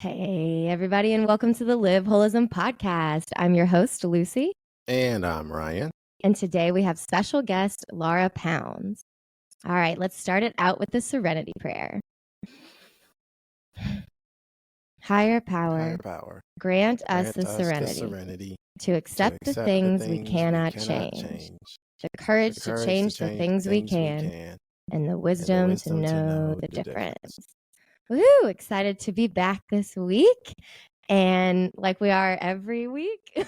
Hey, everybody, and welcome to the Live Wholism podcast. I'm your host, Lucy. And I'm Ryan. And today we have special guest, Laura Pounds. All right, let's start it out with the serenity prayer. Higher power, grant us the serenity to accept the things we cannot change, the courage to change the things we can, and the wisdom to know the difference. Woo! Excited to be back this week. And like we are every week. And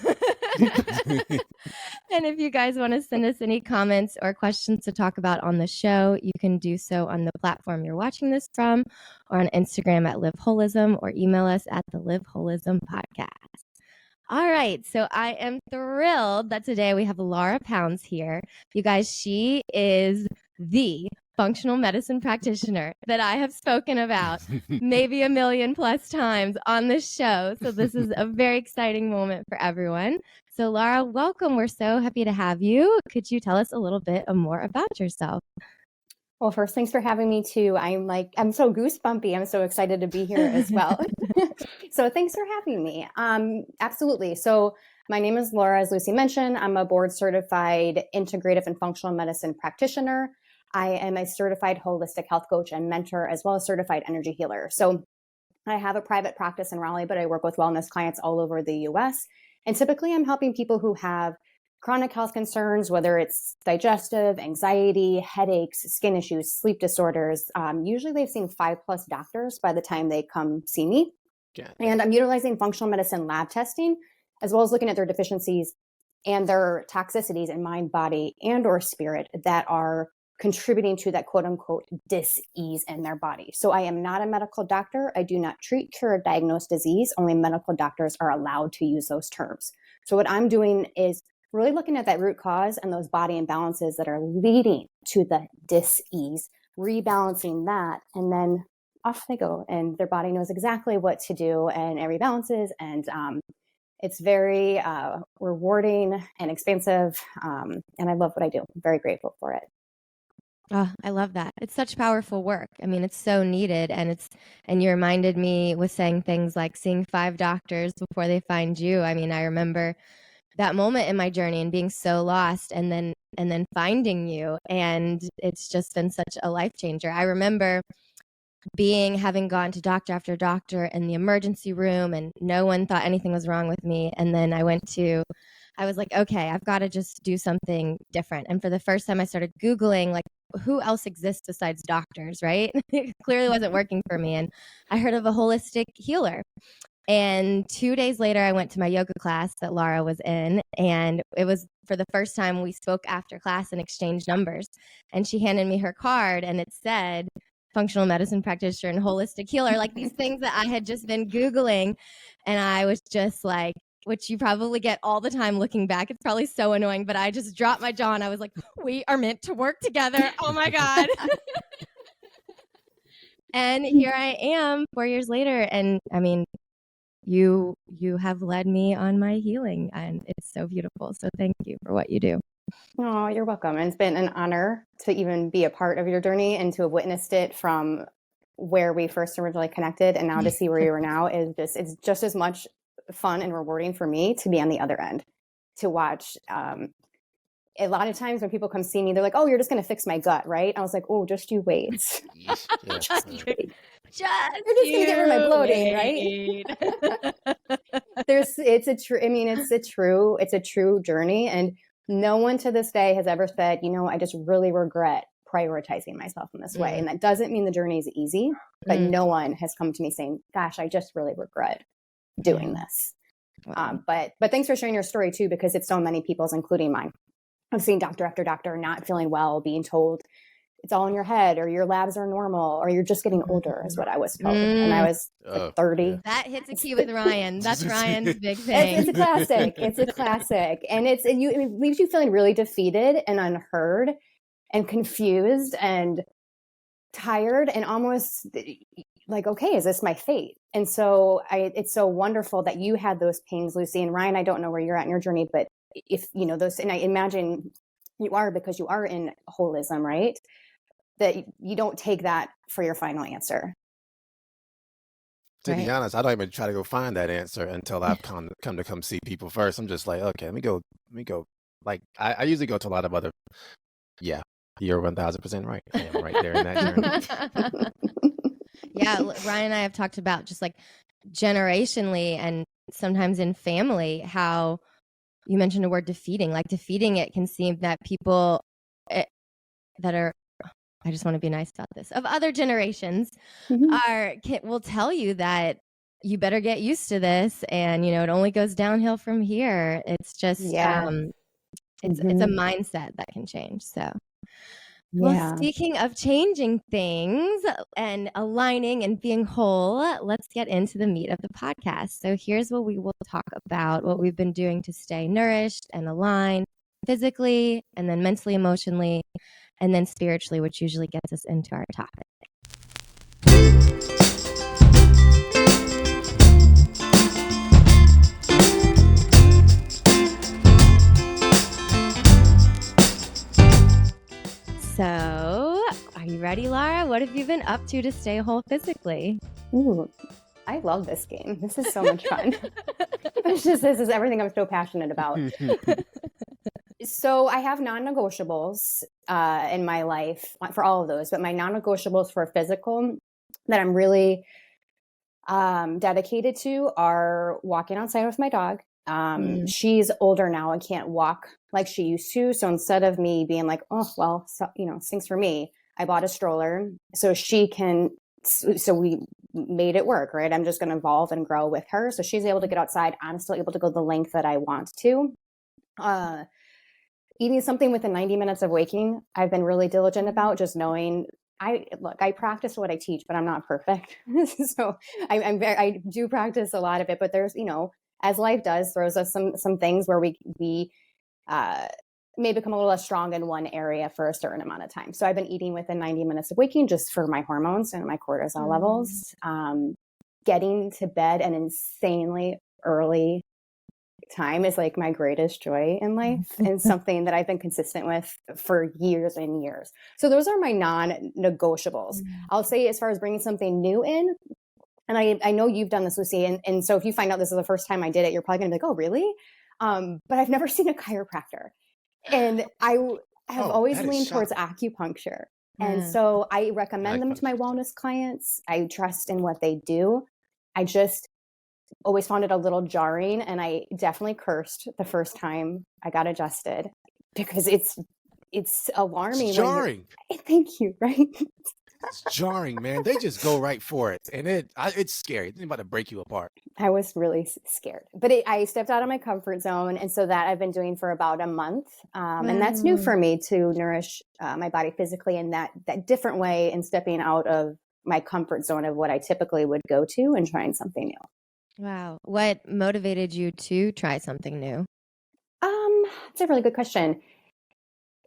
if you guys want to send us any comments or questions to talk about on the show, you can do so on the platform you're watching this from, or on Instagram at Live Wholism, or email us at thelivewholismpodcast. All right, so I am thrilled that today we have Laura Pounds here. You guys, she is the functional medicine practitioner that I have spoken about maybe 1 million plus times on this show. So this is a very exciting moment for everyone. So Laura, welcome. We're so happy to have you. Could you tell us a little bit more about yourself? Well, first, thanks for having me too. I'm so goosebumpy. I'm so excited to be here as well. So thanks for having me. Absolutely. So my name is Laura, as Lucy mentioned. I'm a board certified integrative and functional medicine practitioner. I am a certified holistic health coach and mentor, as well as certified energy healer. So I have a private practice in Raleigh, but I work with wellness clients all over the US. And typically I'm helping people who have chronic health concerns, whether it's digestive, anxiety, headaches, skin issues, sleep disorders. Usually they've seen 5+ doctors by the time they come see me. And I'm utilizing functional medicine lab testing, as well as looking at their deficiencies and their toxicities in mind, body, and or spirit that are contributing to that quote unquote dis-ease in their body. So I am not a medical doctor. I do not treat, cure, or diagnose disease. Only medical doctors are allowed to use those terms. So what I'm doing is really looking at that root cause and those body imbalances that are leading to the dis-ease, rebalancing that, and then off they go. And their body knows exactly what to do, and it rebalances. And it's very rewarding and expansive. And I love what I do. I'm very grateful for it. Oh, I love that. It's such powerful work. I mean, it's so needed. And you reminded me with saying things like seeing 5 doctors before they find you. I mean, I remember that moment in my journey and being so lost, and then finding you. And it's just been such a life changer. I remember having gone to doctor after doctor in the emergency room, and no one thought anything was wrong with me. And then I was like, okay, I've got to just do something different. And for the first time I started Googling, like, who else exists besides doctors, right? It clearly wasn't working for me. And I heard of a holistic healer. And 2 days later, I went to my yoga class that Laura was in. And it was for the first time we spoke after class and exchanged numbers. And she handed me her card, and it said functional medicine practitioner and holistic healer, like these things that I had just been Googling. And I was just like, which you probably get all the time looking back. It's probably so annoying, but I just dropped my jaw and I was like, we are meant to work together. Oh my God. And here I am 4 years later. And I mean, you have led me on my healing, and it's so beautiful. So thank you for what you do. Oh, you're welcome. And it's been an honor to even be a part of your journey and to have witnessed it from where we first originally connected, and now to see where you are now it's just as much fun and rewarding for me to be on the other end, to watch. A lot of times when people come see me, they're like, oh, you're just going to fix my gut, right? I was like, oh, just you wait. Just wait. You're just going to get rid of my bloating, right? It's a true journey. And no one to this day has ever said, I just really regret prioritizing myself in this way. And that doesn't mean the journey is easy, but no one has come to me saying, gosh, I just really regret doing this. Wow. But thanks for sharing your story too, because it's so many people's, including mine. I've seen doctor after doctor not feeling well, being told it's all in your head, or your labs are normal, or you're just getting older, is what I was told. And I was like 30. Yeah. That hits a key with Ryan. That's Ryan's big thing. It's a classic. It's a classic. And it leaves you feeling really defeated and unheard and confused and tired and almost like, okay, is this my fate? And so it's so wonderful that you had those pains, Lucy. And Ryan, I don't know where you're at in your journey, but if those, and I imagine you are, because you are in holism, right? That you don't take that for your final answer. To be Right. honest, I don't even try to go find that answer until I've come to see people first. I'm just like, okay, let me go. Like I usually go to a lot of other. Yeah, you're 1000% right. I am right there in that journey. Yeah, Ryan and I have talked about just like generationally and sometimes in family how you mentioned the word defeating. Like defeating it can seem that people that are, I just want to be nice about this, of other generations will tell you that you better get used to this, and it only goes downhill from here. It's just it's a mindset that can change. So well, speaking of changing things and aligning and being whole, let's get into the meat of the podcast. So here's what we will talk about, what we've been doing to stay nourished and aligned physically, and then mentally, emotionally, and then spiritually, which usually gets us into our topic. So, are you ready, Laura? What have you been up to stay whole physically? Ooh, I love this game. This is so much fun. This is everything I'm so passionate about. So I have non-negotiables in my life for all of those, but my non-negotiables for physical that I'm really dedicated to are walking outside with my dog. She's older now and can't walk like she used to. So instead of me being like, oh, well, stinks for me, I bought a stroller so she can, so we made it work, right? I'm just going to evolve and grow with her. So she's able to get outside. I'm still able to go the length that I want to. Eating something within 90 minutes of waking, I've been really diligent about, just knowing I practice what I teach, but I'm not perfect. So I do practice a lot of it, but there's, as life does, throws us some things where we may become a little less strong in one area for a certain amount of time. So I've been eating within 90 minutes of waking just for my hormones and my cortisol levels. Getting to bed an insanely early time is like my greatest joy in life and something that I've been consistent with for years and years. So those are my non-negotiables. I'll say as far as bringing something new in, and I know you've done this, Lucy, and so if you find out this is the first time I did it, you're probably gonna be like, oh, really? But I've never seen a chiropractor. And I have always leaned towards acupuncture. And so I recommend them to my wellness clients. I trust in what they do. I just always found it a little jarring, and I definitely cursed the first time I got adjusted because it's alarming. It's jarring. Thank you. Right. It's jarring, man. They just go right for it, and it's scary. It's about to break you apart. I was really scared, but I stepped out of my comfort zone, and so that I've been doing for about a month, and that's new for me to nourish my body physically in that different way, and stepping out of my comfort zone of what I typically would go to and trying something new. Wow. What motivated you to try something new? That's a really good question.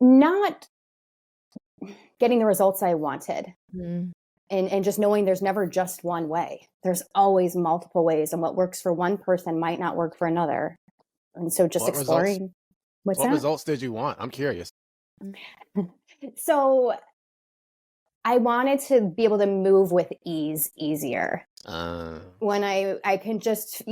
Not getting the results I wanted. And just knowing there's never just one way. There's always multiple ways, and what works for one person might not work for another. And so just exploring. What results did you want? I'm curious. So I wanted to be able to move with easier. When I can just,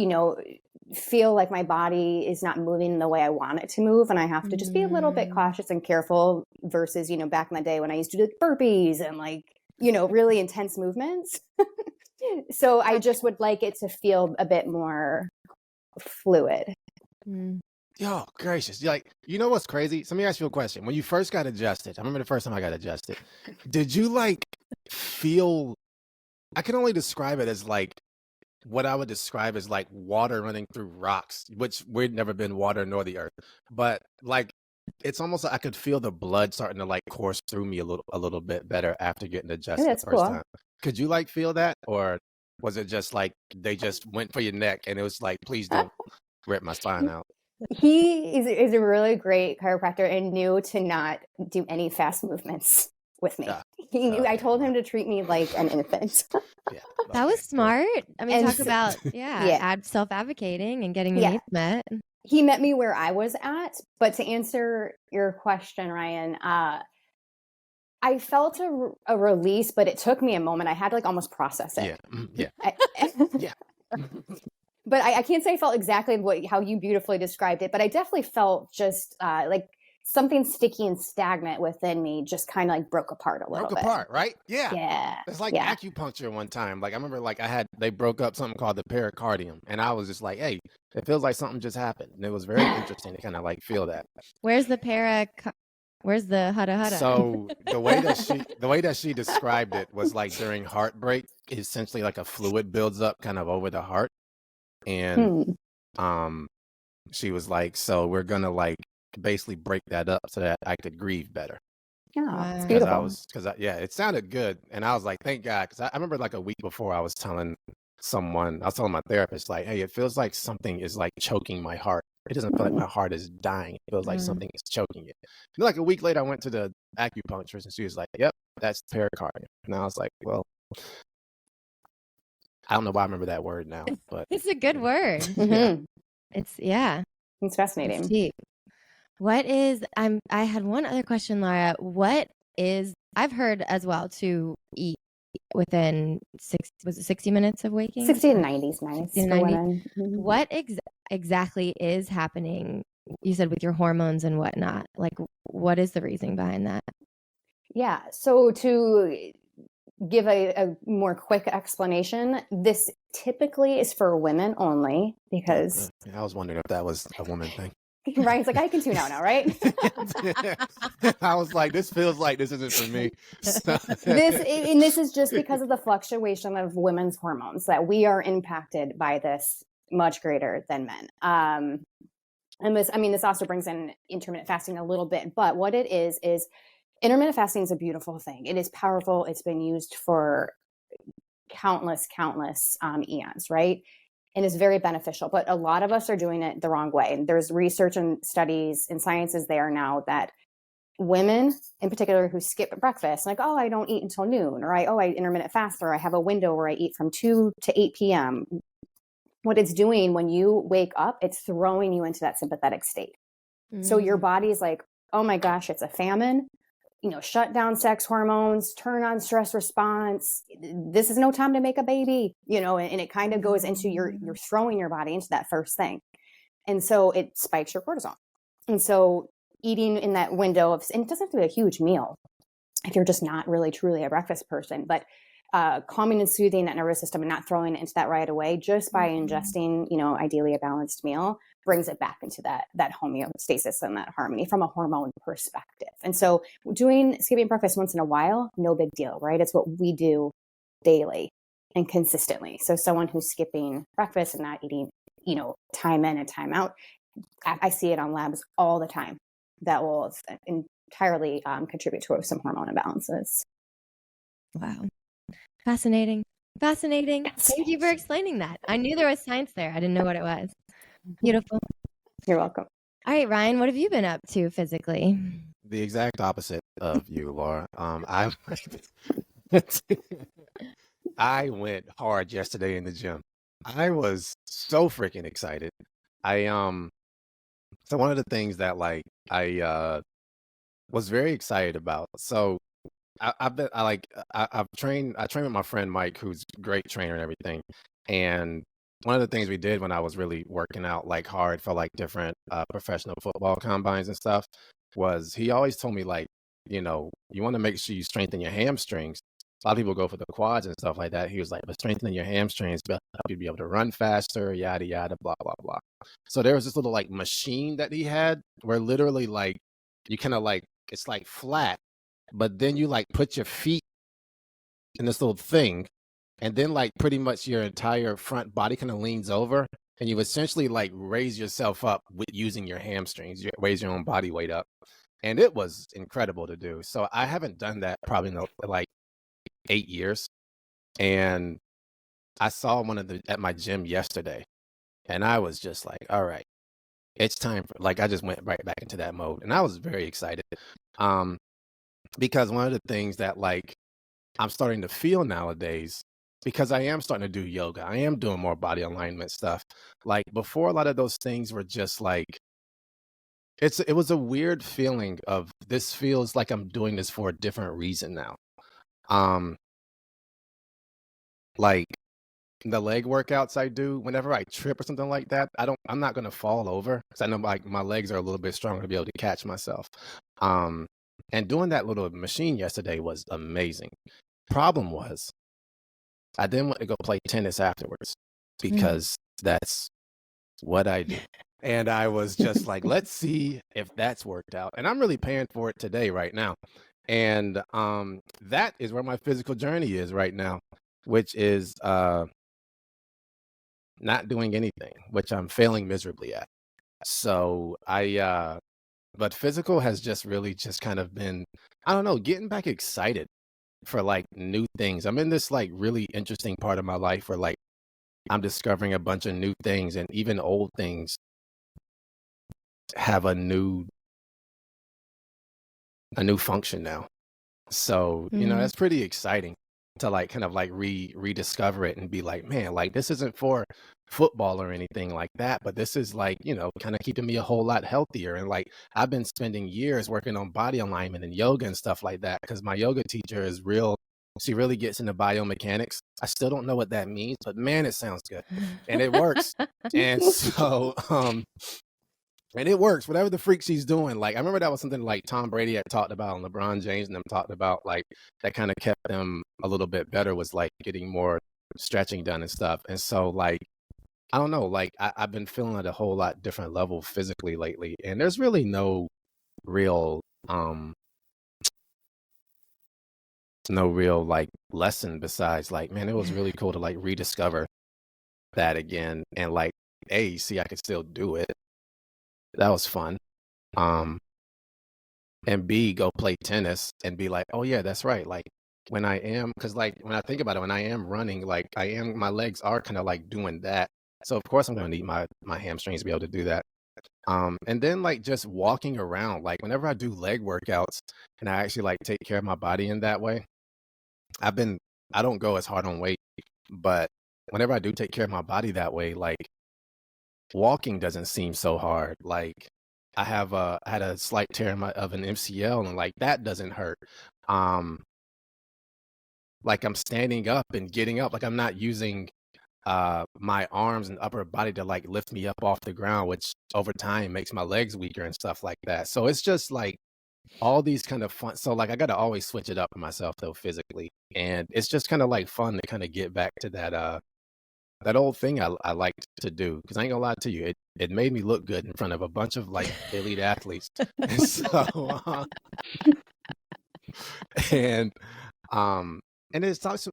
feel like my body is not moving the way I want it to move, and I have to just be a little bit cautious and careful versus, back in the day when I used to do burpees and really intense movements. So I just would like it to feel a bit more fluid. Oh, gracious. What's crazy? So let me ask you a question. When you first got adjusted, I remember the first time I got adjusted, did you feel, I can only describe it as what I would describe as water running through rocks, which we'd never been water nor the earth. But it's almost like I could feel the blood starting to course through me a little bit better after getting adjusted the first time. Could you feel that, or was it just they just went for your neck and it was please don't rip my spine out? He is a really great chiropractor and knew to not do any fast movements with me. I told him to treat me like an infant. That was smart. I mean, talk about self-advocating and getting your needs met. He met me where I was at. But to answer your question, Ryan, I felt a release, but it took me a moment. I had to like almost process it. Yeah. Yeah. But I can't say I felt exactly how you beautifully described it, but I definitely felt just like something sticky and stagnant within me just kind of like broke apart a little bit. Right? Yeah. Yeah. It's like Yeah. acupuncture one time. Like I remember like they broke up something called the pericardium. And I was just like, hey, it feels like something just happened. And it was very interesting to kind of like feel that. Where's the hutta hutta? So the way that she described it was like during heartbreak, essentially like a fluid builds up kind of over the heart. And she was like, so we're gonna like basically break that up so that I could grieve better. Yeah, it's beautiful. It sounded good. And I was like, thank God. Because I remember like a week before I was telling my therapist, like, hey, it feels like something is like choking my heart. It doesn't feel like my heart is dying. It feels like something is choking it. And like a week later, I went to the acupuncturist and she was like, yep, that's pericardium. And I was like, well, I don't know why I remember that word now, but it's a good word. It's fascinating. It's deep. I had one other question, Laura. I've heard as well to eat within 60 minutes of waking? 60 to 90 is nice. 60 to 90. What exactly is happening, you said, with your hormones and whatnot? Like, what is the reasoning behind that? Yeah. So to give a more quick explanation, this typically is for women only because... I was wondering if that was a woman thing. Ryan's like, I can tune out now, right? I was like, this feels like this isn't for me. This is just because of the fluctuation of women's hormones that we are impacted by this much greater than men. And this also brings in intermittent fasting a little bit, but what it is intermittent fasting is a beautiful thing. It is powerful. It's been used for countless eons, right? And is very beneficial, but a lot of us are doing it the wrong way. And there's research and studies and sciences there now that women in particular who skip breakfast, like, oh, I don't eat until noon, or I intermittent fast, or I have a window where I eat from 2 to 8 p.m. What it's doing when you wake up, it's throwing you into that sympathetic state. So your body's like, oh my gosh, it's a famine. Shut down sex hormones, turn on stress response. This is no time to make a baby, and it kind of goes into you're throwing your body into that first thing. And so it spikes your cortisol. And so eating in that window and it doesn't have to be a huge meal if you're just not really truly a breakfast person, but calming and soothing that nervous system and not throwing it into that right away, just by ingesting, ideally a balanced meal, brings it back into that homeostasis and that harmony from a hormone perspective. And so skipping breakfast once in a while, no big deal, right? It's what we do daily and consistently. So someone who's skipping breakfast and not eating, time in and time out, I see it on labs all the time. That will entirely contribute to some hormone imbalances. Wow. Fascinating. Thank you for explaining that. I knew there was science there. I didn't know what it was. Beautiful. You're welcome. All right, Ryan, what have you been up to physically? The exact opposite of you, Laura. I went hard yesterday in the gym. I was so freaking excited. So one of the things that I was very excited about. So I train with my friend Mike, who's a great trainer and everything. And one of the things we did when I was really working out like hard for like different professional football combines and stuff was he always told me like, you want to make sure you strengthen your hamstrings. A lot of people go for the quads and stuff like that. He was like, but strengthening your hamstrings will help you be able to run faster, yada, yada, blah, blah, blah. So there was this little like machine that he had where literally like you kind of like, it's like flat, but then you like put your feet in this little thing and then like pretty much your entire front body kind of leans over and you essentially like raise yourself up with using your hamstrings, you raise your own body weight up. And it was incredible to do. So I haven't done that probably in like 8 years. And I saw one at my gym yesterday and I was just like, all right, it's time for, like, I just went right back into that mode and I was very excited. Because one of the things that like I'm starting to feel nowadays, because I am starting to do yoga, I am doing more body alignment stuff. Like before, a lot of those things were just like, it was a weird feeling of this feels like I'm doing this for a different reason now. Um, like the leg workouts I do, whenever I trip or something like that, I'm not gonna fall over because I know like my legs are a little bit stronger to be able to catch myself. Um, and doing that little machine yesterday was amazing. Problem was, I didn't want to go play tennis afterwards because that's what I do. And I was just like, let's see if that's worked out. And I'm really paying for it today, right now. And that is where my physical journey is right now, which is not doing anything, which I'm failing miserably at. So but physical has just really just kind of been, I don't know, getting back excited for like new things. I'm in this like really interesting part of my life where like I'm discovering a bunch of new things, and even old things have a new function now. So, that's pretty exciting to like kind of like rediscover it and be like, man, like this isn't for football or anything like that, but this is like, kind of keeping me a whole lot healthier. And like I've been spending years working on body alignment and yoga and stuff like that because my yoga teacher is real. She really gets into biomechanics. I still don't know what that means, but man, it sounds good and it works. And so, and it works, whatever the freak she's doing. Like, I remember that was something like Tom Brady had talked about and LeBron James and them talked about, like, that kind of kept them a little bit better was like getting more stretching done and stuff. And so, like, I don't know, like, I've been feeling at a whole lot different level physically lately. And there's really no real, like lesson besides like, man, it was really cool to like rediscover that again. And like, A, see, I could still do it. That was fun. And B, go play tennis and be like, oh yeah, that's right. Like when I am, because like when I think about it, when I am running, like my legs are kind of like doing that. So of course I'm gonna need my hamstrings to be able to do that. And then like just walking around, like whenever I do leg workouts and I actually like take care of my body in that way, I don't go as hard on weight, but whenever I do take care of my body that way, like walking doesn't seem so hard. Like I had a slight tear of an MCL and like that doesn't hurt. Like I'm standing up and getting up, like I'm not using my arms and upper body to like lift me up off the ground, which over time makes my legs weaker and stuff like that. So it's just like all these kind of fun. So like I got to always switch it up for myself though physically. And it's just kind of like fun to kind of get back to that old thing I liked to do, because I ain't gonna lie to you, it made me look good in front of a bunch of like elite athletes. And so, and it stops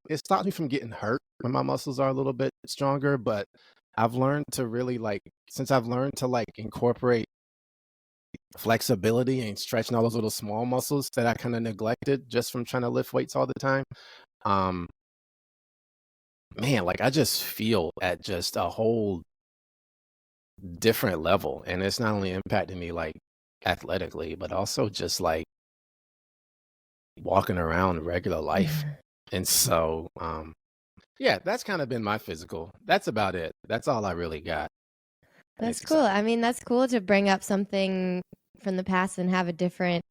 me from getting hurt when my muscles are a little bit stronger. But I've learned to really like, since I've learned to like incorporate flexibility and stretching all those little small muscles that I kind of neglected just from trying to lift weights all the time. Man, like I just feel at just a whole different level, and it's not only impacting me like athletically, but also just like walking around regular life. And so, yeah, that's kind of been my physical. That's about it. That's all I really got. That's cool. I mean, that's cool to bring up something from the past and have a different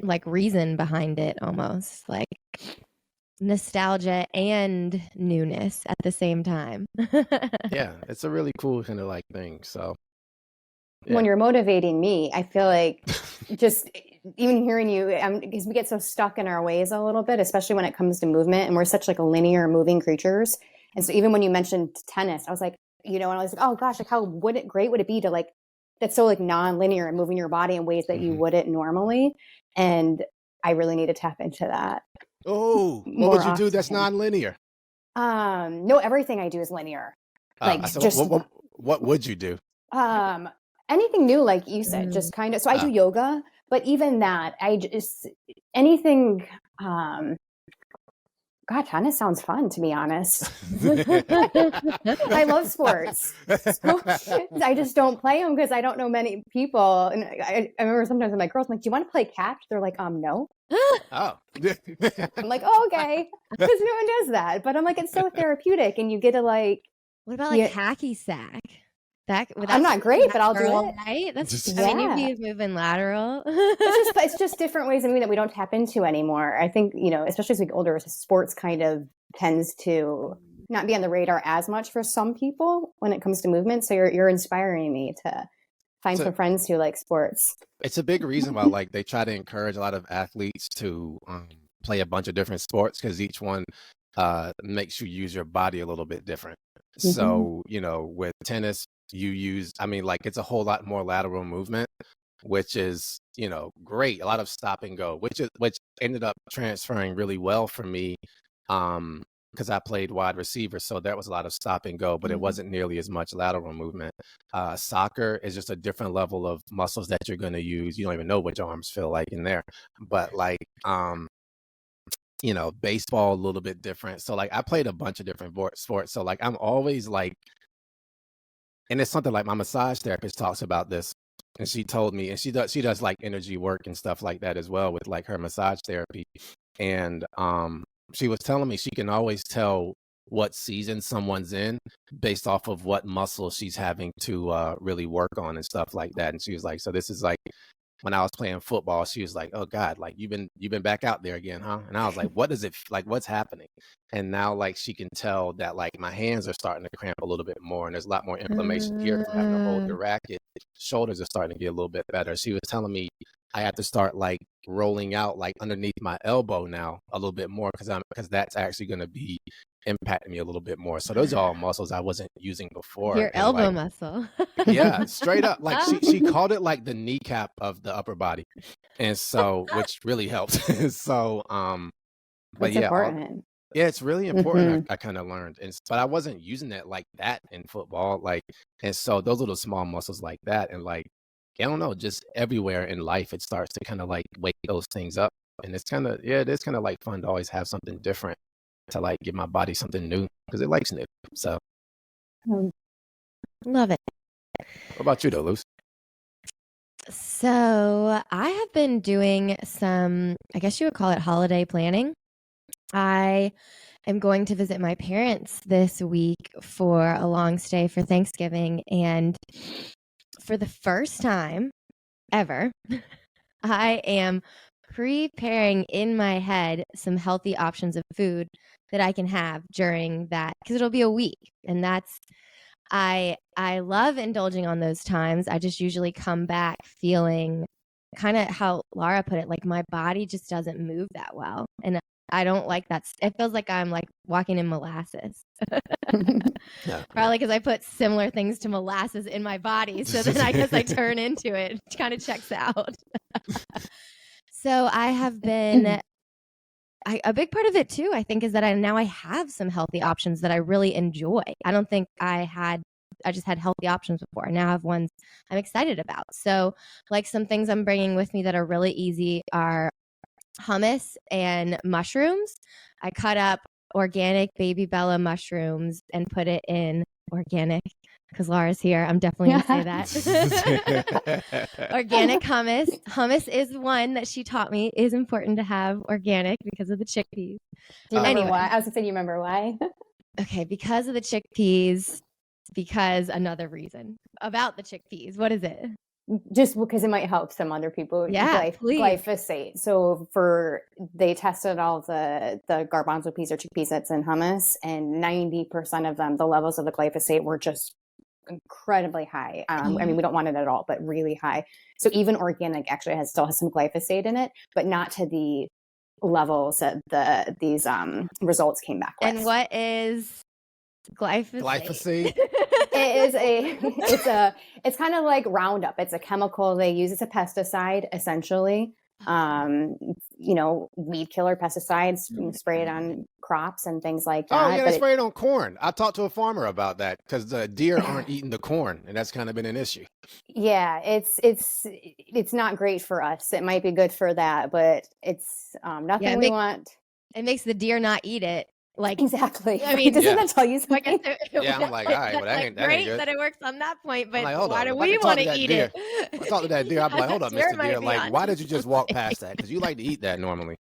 like reason behind it, almost like nostalgia and newness at the same time. Yeah, it's a really cool kind of like thing. So yeah. When you're motivating me, I feel like just even hearing you, because we get so stuck in our ways a little bit, especially when it comes to movement, and we're such like a linear moving creatures. And so even when you mentioned tennis, I was like, and I was like, oh gosh, like how great would it be to like, that's so like non-linear and moving your body in ways that you wouldn't normally. And I really need to tap into that. Oh, what would you do that's non-linear? No, everything I do is linear. Like what would you do? Anything new, like you said, just kind of. So I do yoga, but even that, I just anything. God, tennis sounds fun, to be honest. I love sports. So I just don't play them because I don't know many people. And I remember sometimes with my girls, I'm like, do you want to play catch? They're like, no. Oh. I'm like, oh, okay. Because no one does that. But I'm like, it's so therapeutic. And you get to like. What about like hacky sack? I'm not great, but I'll do lateral, it. right? That's, Yeah. I mean, you'd be moving lateral. It's just different ways of moving that we don't tap into anymore. I think, especially as we get older, sports kind of tends to not be on the radar as much for some people when it comes to movement. So you're inspiring me to find some friends who like sports. It's a big reason why like they try to encourage a lot of athletes to play a bunch of different sports, because each one makes you use your body a little bit different. Mm-hmm. So, with tennis, you use, it's a whole lot more lateral movement, which is, great. A lot of stop and go, which ended up transferring really well for me. Because I played wide receiver, so there was a lot of stop and go, but it wasn't nearly as much lateral movement. Soccer is just a different level of muscles that you're going to use. You don't even know what your arms feel like in there. But baseball a little bit different. So I played a bunch of different sports. So I'm always and it's something like my massage therapist talks about this, and she told me, and she does like energy work and stuff like that as well with like her massage therapy, and she was telling me she can always tell what season someone's in based off of what muscle she's having to really work on and stuff like that. And she was like, so this is like when I was playing football, she was like, oh God, like you've been back out there again, huh? And I was like, what is it like? What's happening? And now she can tell that my hands are starting to cramp a little bit more, and there's a lot more inflammation here from having to hold the racket. Shoulders are starting to get a little bit better. She was telling me I have to start rolling out underneath my elbow now a little bit more, because that's actually going to be impacting me a little bit more. So those are all muscles I wasn't using before. Your elbow muscle. Yeah, straight up. She called it the kneecap of the upper body, and so which really helps. So but It's yeah, important. yeah, it's really important. I kind of learned, but I wasn't using it like that in football. And so those little small muscles like that, and I don't know, just everywhere in life, it starts to kind of wake those things up. And it's kind of, it is kind of fun to always have something different to give my body something new, because it likes new. So love it. What about you though, Luce? So I have been doing some, I guess you would call it holiday planning. I am going to visit my parents this week for a long stay for Thanksgiving. And for the first time ever, I am preparing in my head some healthy options of food that I can have during that, because it'll be a week. And that's, I love indulging on those times. I just usually come back feeling kind of how Laura put it, my body just doesn't move that well. And I don't like that. It feels like I'm walking in molasses. Yeah. Probably because I put similar things to molasses in my body. So then I guess I turn into it. It kind of checks out. So I have been, a big part of it too, I think, is that I have some healthy options that I really enjoy. I don't think I just had healthy options before. Now I have ones I'm excited about. So some things I'm bringing with me that are really easy are hummus and mushrooms. I cut up organic baby Bella mushrooms and put it in organic, because Laura's here. I'm definitely going to say that. Organic hummus. Hummus is one that she taught me is important to have organic because of the chickpeas. Do you remember why? I was going to say, do you remember why? Okay, because of the chickpeas, because another reason about the chickpeas. What is it? Just because it might help some other people. Yeah, please. Glyphosate. So they tested all the garbanzo peas or chickpeas that's in hummus, and 90% of them, the levels of the glyphosate were just incredibly high. I mean, we don't want it at all, but really high. So even organic actually still has some glyphosate in it, but not to the levels that these results came back with. And what is glyphosate? It's kind of like Roundup. It's a chemical they use. It's a pesticide, essentially. Weed killer pesticides, spray it on crops and things like that. Oh yeah, they spray it on corn. I talked to a farmer about that, because the deer aren't eating the corn, and that's kind of been an issue. Yeah, it's not great for us. It might be good for that, but it's nothing we want. It makes the deer not eat it. Exactly. I mean, doesn't that tell you something? Yeah, I'm like, all right, well, that ain't great good. that it works on that point, but why do we want to eat it? I talked to that deer. I'm like, hold up, Mr. Deer. Why did you just walk past that? Because you like to eat that normally.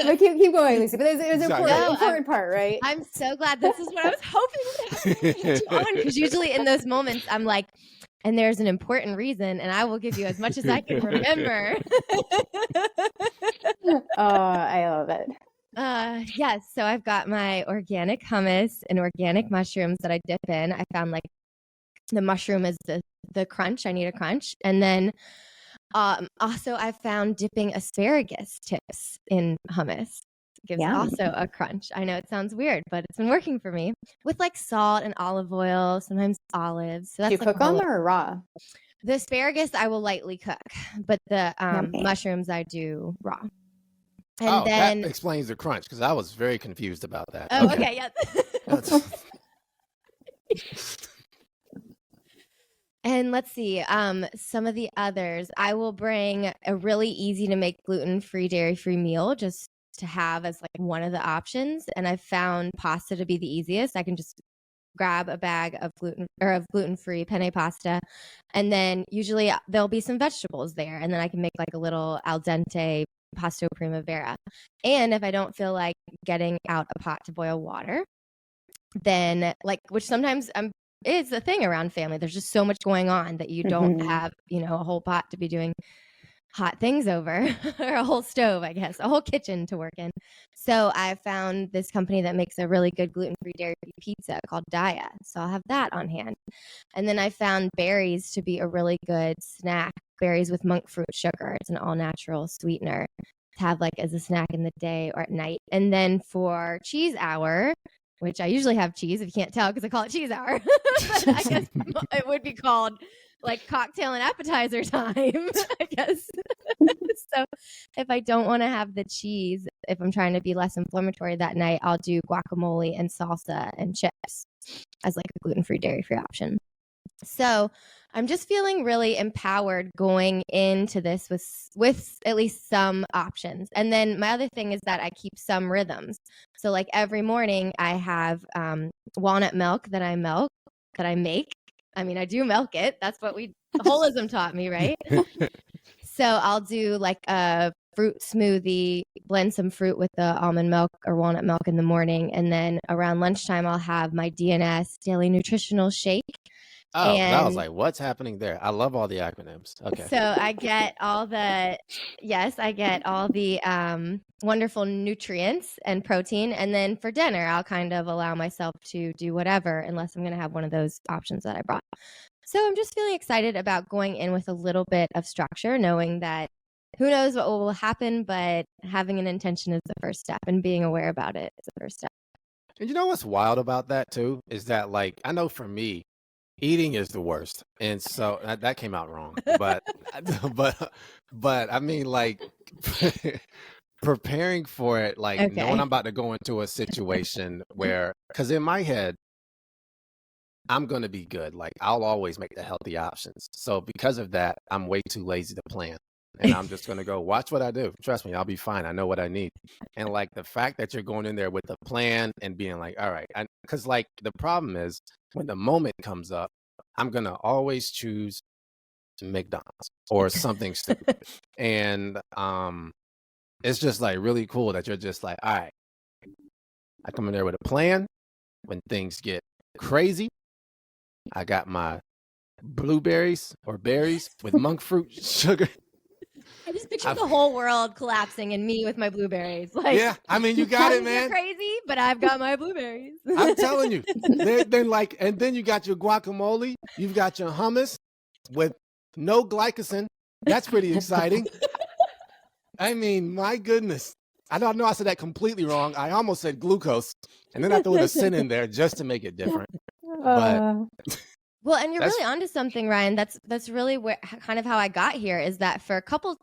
But keep going, Lucy. But it was Sorry. important part, right? I'm so glad this is what I was hoping to get you on, because usually in those moments I'm like, and there's an important reason, and I will give you as much as I can remember. Oh, I love it. Yes, so I've got my organic hummus and organic mushrooms that I dip in. I found like the mushroom is the crunch. I need a crunch. And then also I found dipping asparagus tips in hummus gives also a crunch. I know it sounds weird, but it's been working for me, with like salt and olive oil, sometimes olives. So that's Do you cook them or raw? The asparagus I will lightly cook, but the mushrooms I do raw. And then that explains the crunch, because I was very confused about that. Oh, okay, yeah. And let's see, some of the others. I will bring a really easy to make gluten-free, dairy-free meal just to have as like one of the options. And I found pasta to be the easiest. I can just grab a bag of gluten-free penne pasta, and then usually there'll be some vegetables there, and then I can make like a little al dente pasta primavera. And if I don't feel like getting out a pot to boil water, then which sometimes it's a thing around family. There's just so much going on that you don't have, a whole pot to be doing hot things over, or a whole stove, I guess, a whole kitchen to work in. So I found this company that makes a really good gluten-free, dairy-free pizza called Daya. So I'll have that on hand. And then I found berries to be a really good snack. Berries with monk fruit sugar. It's an all-natural sweetener to have like as a snack in the day or at night. And then for cheese hour, which I usually have cheese, if you can't tell, because I call it cheese hour, but I guess it would be called like cocktail and appetizer time, I guess. So if I don't want to have the cheese, if I'm trying to be less inflammatory that night, I'll do guacamole and salsa and chips as like a gluten-free, dairy-free option. So I'm just feeling really empowered going into this with at least some options. And then my other thing is that I keep some rhythms. So like every morning I have walnut milk that I make. I mean, I do milk it. That's what Wholism taught me, right? So I'll do like a fruit smoothie, blend some fruit with the almond milk or walnut milk in the morning. And then around lunchtime, I'll have my DNS, daily nutritional shake. Oh, I was like, what's happening there? I love all the acronyms. Okay. So I get all the wonderful nutrients and protein. And then for dinner, I'll kind of allow myself to do whatever, unless I'm going to have one of those options that I brought. So I'm just feeling excited about going in with a little bit of structure, knowing that who knows what will happen, but having an intention is the first step, and being aware about it is the first step. And you know what's wild about that too? Is that like, I know for me, eating is the worst. And so that came out wrong, but I mean, like preparing for it, like knowing I'm about to go into a situation where, because in my head, I'm going to be good. Like I'll always make the healthy options. So because of that, I'm way too lazy to plan. And I'm just going to go watch what I do. Trust me, I'll be fine. I know what I need. And like the fact that you're going in there with a plan and being like, all right, because like the problem is when the moment comes up, I'm going to always choose McDonald's or something stupid. And it's just like really cool that you're just like, all right, I come in there with a plan. When things get crazy, I got my blueberries or berries with monk fruit sugar. I just picture the whole world collapsing and me with my blueberries. Like, yeah, I mean, you got it, man. Crazy, but I've got my blueberries. I'm telling you. And then you got your guacamole. You've got your hummus with no glycogen. That's pretty exciting. I mean, my goodness. I don't know. I said that completely wrong. I almost said glucose, and then I threw a sin in there just to make it different. But well, and you're really onto something, Ryan. That's really kind of how I got here, is that for a couple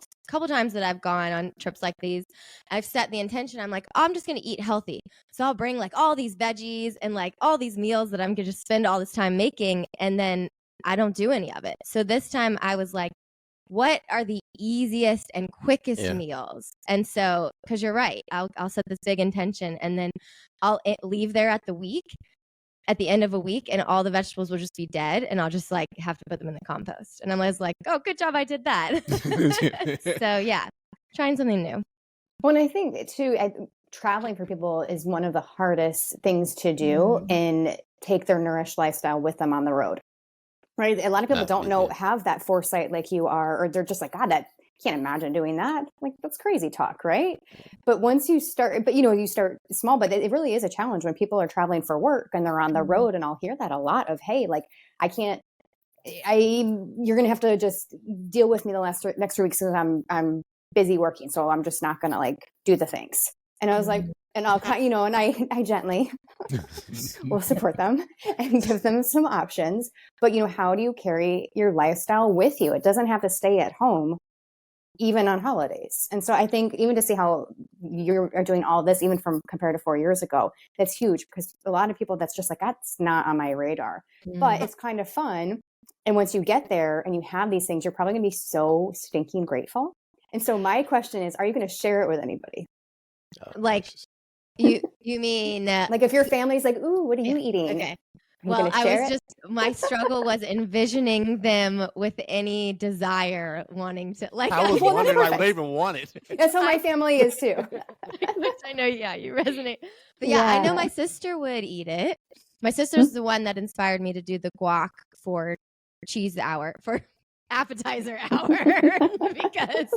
times that I've gone on trips like these, I've set the intention. I'm like, oh, I'm just going to eat healthy. So I'll bring like all these veggies and like all these meals that I'm going to just spend all this time making. And then I don't do any of it. So this time I was like, what are the easiest and quickest meals? And so, because you're right, I'll set this big intention, and then I'll leave there at the end of a week, and all the vegetables will just be dead, and I'll just like have to put them in the compost. And I'm always like, oh, good job, I did that. So yeah, trying something new. Well, and I think too, traveling for people is one of the hardest things to do and take their nourished lifestyle with them on the road. Right. A lot of people don't have that foresight like you are, or they're just like, God, that can't imagine doing that. Like, that's crazy talk. Right. But once you start, you start small, but it really is a challenge when people are traveling for work and they're on the road. And I'll hear that a lot of, hey, like, you're going to have to just deal with me the next 3 weeks because I'm busy working. So I'm just not going to like do the things. And I was like, and I'll, and I gently will support them and give them some options. But, how do you carry your lifestyle with you? It doesn't have to stay at home, even on holidays. And so I think even to see how you are doing all this, even from compared to 4 years ago, that's huge because a lot of people that's just like, that's not on my radar, but it's kind of fun. And once you get there and you have these things, you're probably going to be so stinking grateful. And so my question is, are you going to share it with anybody? Like, you mean like if your family's like, ooh, what are you eating? Okay. Well, my struggle was envisioning them with any desire wanting to, like, I was wondering why they even want it. That's how my family is too. I know, yeah, you resonate. But yeah, I know my sister would eat it. My sister's the one that inspired me to do the guac for cheese hour, for appetizer hour. Because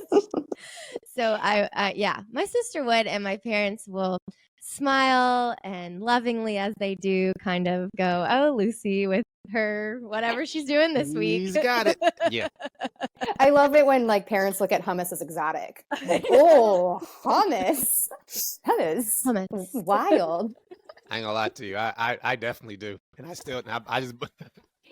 so my sister would, and my parents will smile and lovingly, as they do, kind of go, oh, Lucy with her whatever she's doing this week. He's got it. Yeah. I love it when like parents look at hummus as exotic. Like, oh, hummus. That is wild. I ain't gonna lie to you. I definitely do. And I just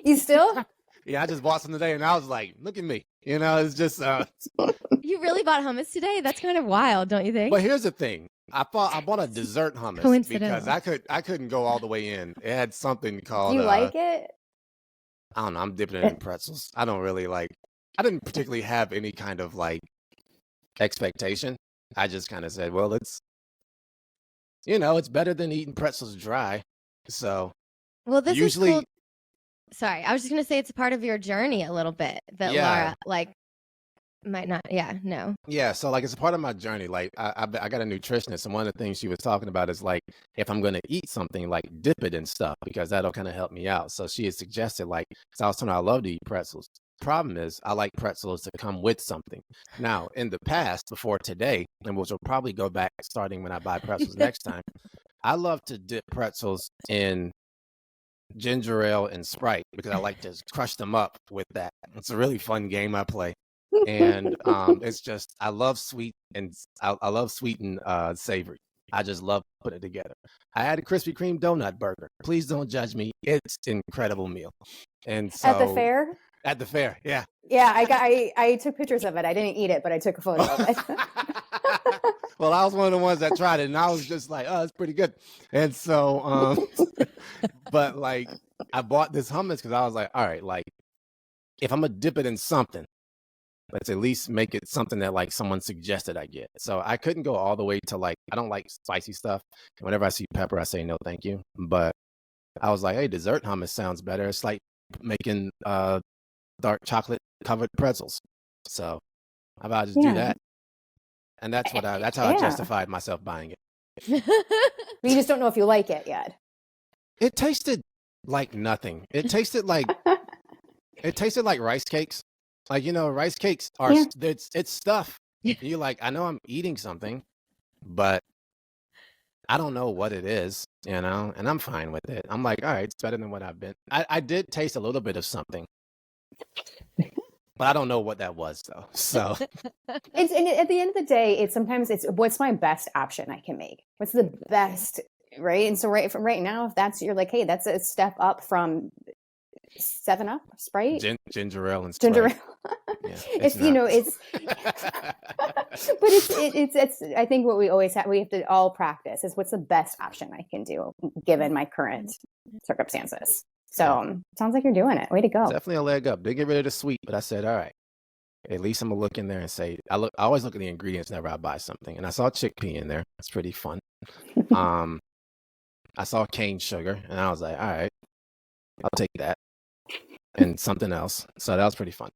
You still? Yeah, I just bought some today and I was like, look at me. It's just You really bought hummus today? That's kind of wild, don't you think? But here's the thing. I bought a dessert hummus because I couldn't go all the way in. It had something called. Do you like it? I don't know. I'm dipping it in pretzels. I don't really like. I didn't particularly have any kind of like expectation. I just kind of said, well, it's better than eating pretzels dry. So, well, this usually. Is cool. Sorry, I was just gonna say it's a part of your journey a little bit that Laura might not. Yeah, no. Yeah, so like it's a part of my journey. Like I got a nutritionist, and one of the things she was talking about is like if I'm gonna eat something, like dip it in stuff because that'll kind of help me out. So she had suggested so I was telling her I love to eat pretzels. Problem is I like pretzels to come with something. Now in the past, before today, and which will probably go back starting when I buy pretzels next time, I love to dip pretzels in ginger ale and Sprite because I like to crush them up with that. It's a really fun game I play. And it's just I love sweet and savory. I just love putting it together. I had a Krispy Kreme donut burger. Please don't judge me. It's an incredible meal. And so at the fair? At the fair, yeah. Yeah, I took pictures of it. I didn't eat it, but I took a photo of it. Well, I was one of the ones that tried it, and I was just like, oh, it's pretty good. And so, but like, I bought this hummus because I was like, all right, like, if I'm gonna dip it in something, let's at least make it something that like someone suggested I get. So I couldn't go all the way to like, I don't like spicy stuff. And whenever I see pepper, I say no, thank you. But I was like, hey, dessert hummus sounds better. It's like making dark chocolate covered pretzels. So how about I just do that? And that's how I justified myself buying it. But you just don't know if you like it yet. It tasted like nothing. It tasted like rice cakes. Like, rice cakes are it's stuff. You're like, I know I'm eating something, but I don't know what it is, and I'm fine with it. I'm like, all right, it's better than what I've been. I did taste a little bit of something, but I don't know what that was though. So and at the end of the day, it's what's my best option I can make? What's the best, right? And so right now, if that's you're like, hey, that's a step up from 7-Up, Sprite, ginger ale and Sprite. Ginger ale. Yeah, it's but it's I think what we have to all practice is what's the best option I can do given my current circumstances. So sounds like you're doing it. Way to go. Definitely a leg up. Did get rid of the sweet, but I said, all right, at least I'm gonna look in there and say, I always look at the ingredients whenever I buy something, and I saw chickpea in there. It's pretty fun. I saw cane sugar, and I was like, all right, I'll take that. And something else. So that was pretty fun.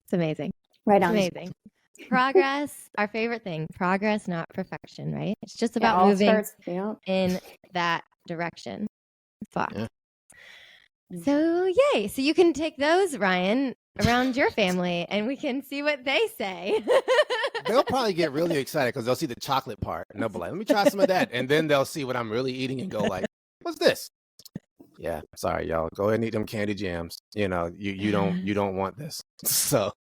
It's amazing. Right on. It's amazing. Progress, our favorite thing, progress, not perfection, right? It's just It about all moving starts, yeah. in that direction. Fuck. Yeah. So, yay. So you can take those, Ryan, around your family and we can see what they say. They'll probably get really excited because they'll see the chocolate part and they'll be like, let me try some of that. And then they'll see what I'm really eating and go like, what's this? Yeah, sorry, y'all. Go ahead and eat them candy jams. You know, you don't want this. So,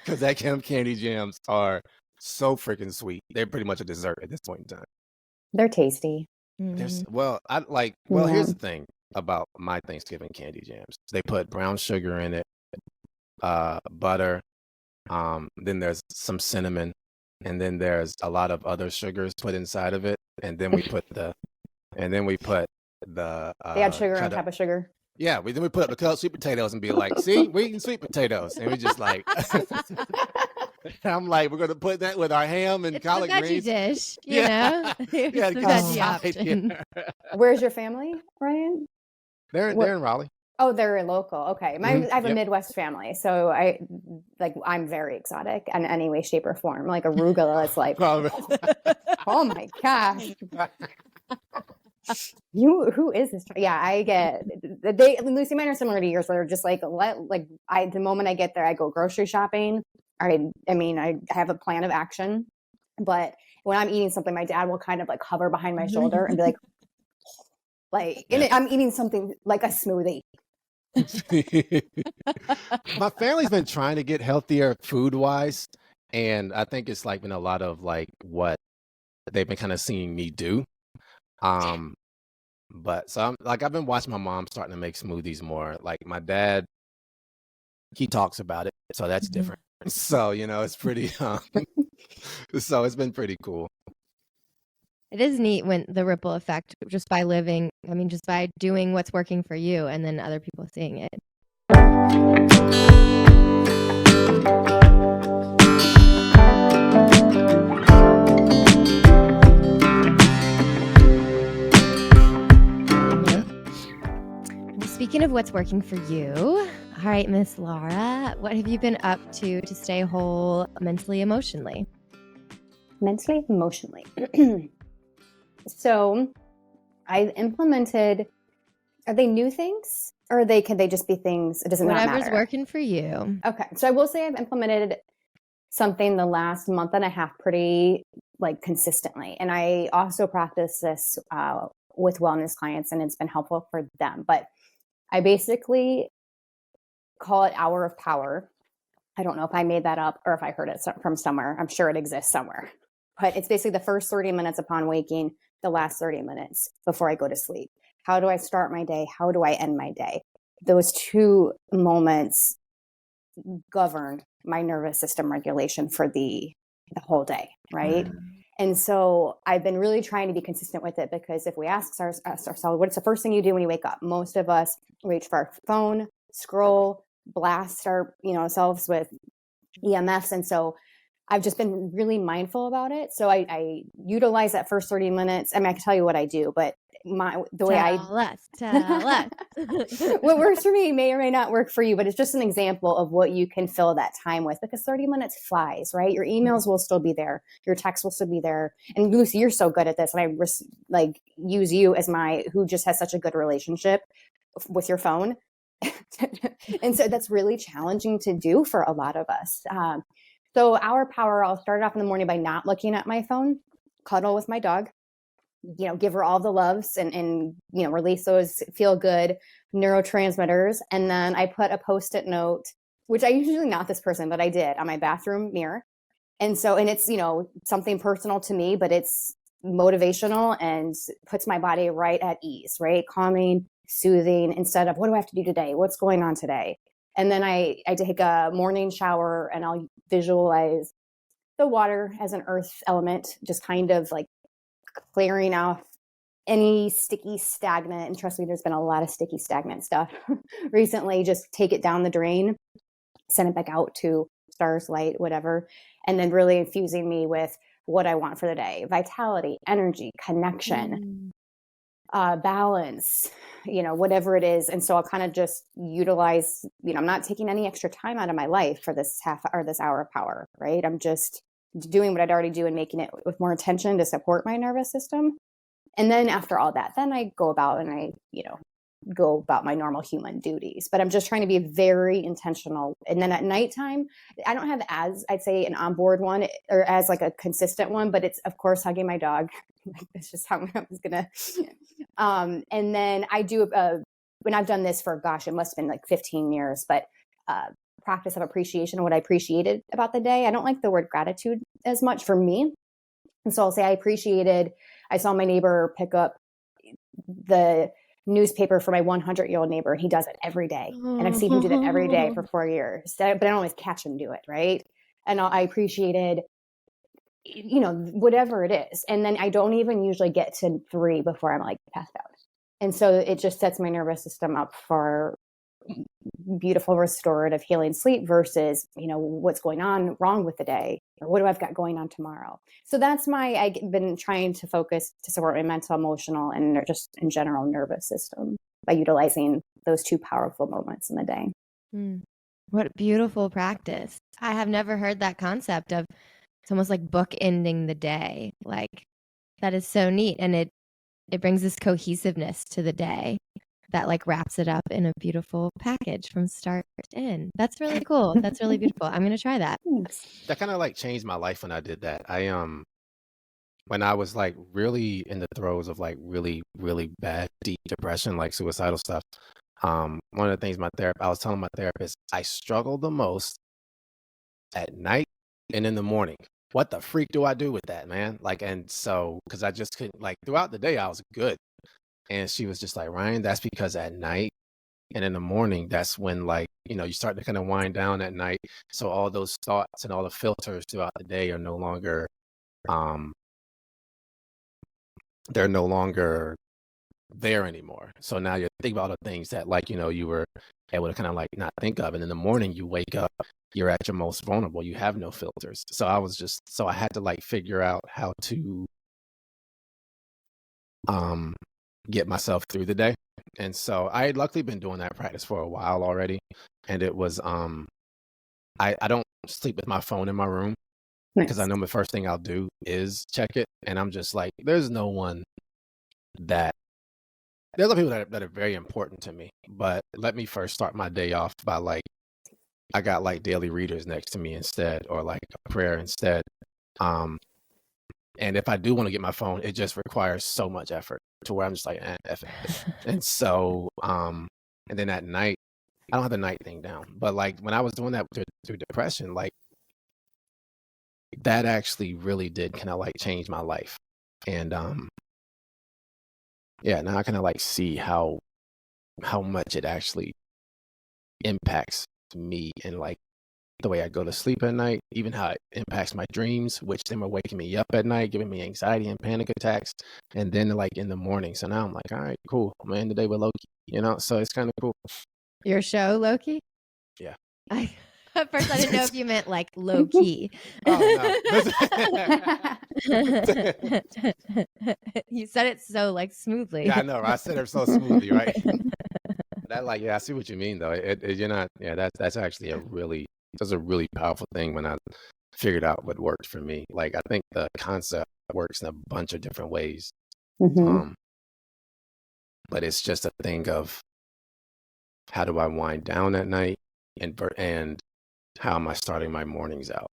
because them candy jams are so freaking sweet. They're pretty much a dessert at this point in time. They're tasty. Here's Yeah. the thing about my Thanksgiving candy jams. They put brown sugar in it, butter, then there's some cinnamon, and then there's a lot of other sugars put inside of it, and then we put the They add sugar on top of sugar. Yeah, then we put up the cut sweet potatoes and be like, see, we're eating sweet potatoes. And we just like, I'm like, we're going to put that with our ham and collard veggie greens. Dish, you know? Yeah, the veggie option. Where's your family, Ryan? They're in Raleigh. Oh, they're local. Okay. I have a Midwest family. So I'm very exotic in any way, shape, or form. Like arugula is like, oh my gosh. Who is this? Yeah, I get Lucy and mine are similar to yours, where they're just like the moment I get there, I go grocery shopping. I have a plan of action, but when I'm eating something, my dad will kind of like hover behind my shoulder and be like, I'm eating something like a smoothie. My family's been trying to get healthier food wise, and I think it's like been a lot of like what they've been kind of seeing me do. But so I've been watching my mom starting to make smoothies more. Like my dad, he talks about it, so that's different. So, it's pretty, so it's been pretty cool. It is neat when the ripple effect, just by doing what's working for you and then other people seeing it. Speaking of what's working for you, all right, Miss Laura, what have you been up to stay whole mentally, emotionally? Mentally, emotionally. So I've implemented, are they new things or can they just be things? It doesn't matter. Whatever's working for you. Okay. So I will say I've implemented something the last month and a half pretty consistently. And I also practice this with wellness clients, and it's been helpful for them. But I basically call it Hour of Power. I don't know if I made that up or if I heard it from somewhere. I'm sure it exists somewhere. But it's basically the first 30 minutes upon waking, the last 30 minutes before I go to sleep. How do I start my day? How do I end my day? Those two moments govern my nervous system regulation for the whole day, right? And so I've been really trying to be consistent with it, because if we ask ourselves, what's the first thing you do when you wake up? Most of us reach for our phone, scroll, blast ourselves with EMFs. And so I've just been really mindful about it. So I utilize that first 30 minutes. I mean, I can tell you what I do, but tell us. What works for me may or may not work for you, but it's just an example of what you can fill that time with, because 30 minutes flies, right? Your emails will still be there. Your texts will still be there. And Lucy, you're so good at this. And I use you as who just has such a good relationship with your phone. And so that's really challenging to do for a lot of us. So Hour Power, I'll start off in the morning by not looking at my phone, cuddle with my dog, give her all the loves and release those feel good neurotransmitters. And then I put a Post-it note, which I usually not this person, but I did, on my bathroom mirror. And it's, something personal to me, but it's motivational and puts my body right at ease, right? Calming, soothing, instead of what do I have to do today? What's going on today? And then I take a morning shower, and I'll visualize the water as an earth element, just kind of like clearing off any sticky, stagnant, and trust me, there's been a lot of sticky, stagnant stuff recently. Just take it down the drain, send it back out to stars, light, whatever. And then really infusing me with what I want for the day: vitality, energy, connection. balance, whatever it is. And so I'll kind of just utilize, I'm not taking any extra time out of my life for this half or this hour of power, right? I'm just doing what I'd already do and making it with more intention to support my nervous system. And then after all that, then I go about and I, go about my normal human duties. But I'm just trying to be very intentional. And then at nighttime, I don't have as, I'd say, an onboard one or as like a consistent one, but it's of course hugging my dog. That's just how I was gonna. And then I do when I've done this for, gosh, it must have been like 15 years, but practice of appreciation, what I appreciated about the day. I don't like the word gratitude as much for me. And so I'll say I saw my neighbor pick up the newspaper for my 100-year-old neighbor. He does it every day. And I've seen him do that every day for 4 years, but I don't always catch him do it. Right. And I appreciated, whatever it is. And then I don't even usually get to 3 before I'm like passed out. And so it just sets my nervous system up for beautiful restorative healing sleep versus, what's going on wrong with the day or what do I've got going on tomorrow. So that's I've been trying to focus to support my mental, emotional, and just in general nervous system by utilizing those 2 powerful moments in the day. What a beautiful practice. I have never heard that concept of it's almost like bookending the day. Like that is so neat. And it brings this cohesiveness to the day that like wraps it up in a beautiful package from start to end. That's really cool. That's really beautiful. I'm going to try that. That kind of like changed my life when I did that. When I was like really in the throes of like really, really bad, deep depression, like suicidal stuff. One of the things I was telling my therapist, I struggle the most at night and in the morning. What the freak do I do with that, man? Like, and so, cause I just couldn't, like, throughout the day, I was good. And she was just like, Ryan, that's because at night and in the morning, that's when like, you start to kind of wind down at night. So all those thoughts and all the filters throughout the day are no longer, they're no longer there anymore. So now you're thinking about the things that like, you were able to kind of like not think of. And in the morning you wake up, you're at your most vulnerable. You have no filters. So I had to like figure out how to get myself through the day. And so I had luckily been doing that practice for a while already. And it was I don't sleep with my phone in my room because I know the first thing I'll do is check it. And I'm just like, there's a lot of people that are very important to me, but let me first start my day off by like, I got like daily readers next to me instead, or like a prayer instead. And if I do want to get my phone, it just requires so much effort to where I'm just like, F it. And so, and then at night, I don't have the night thing down, but like when I was doing that through depression, like that actually really did kind of like change my life. And, yeah, now I kind of like see how much it actually impacts me and like the way I go to sleep at night, even how it impacts my dreams, which then were waking me up at night, giving me anxiety and panic attacks. And then like in the morning. So now I'm like, all right, cool. I'm gonna end the day with Loki, so it's kind of cool. Your show, Loki? Yeah. At first I didn't know if you meant like low key. Oh, no. You said it so like smoothly. Yeah, I know. Right? I said it so smoothly, right? That like, yeah, I see what you mean though. You're not, yeah, that's actually that's a really powerful thing when I figured out what worked for me. Like, I think the concept works in a bunch of different ways. Mm-hmm. But it's just a thing of how do I wind down at night and how am I starting my mornings out?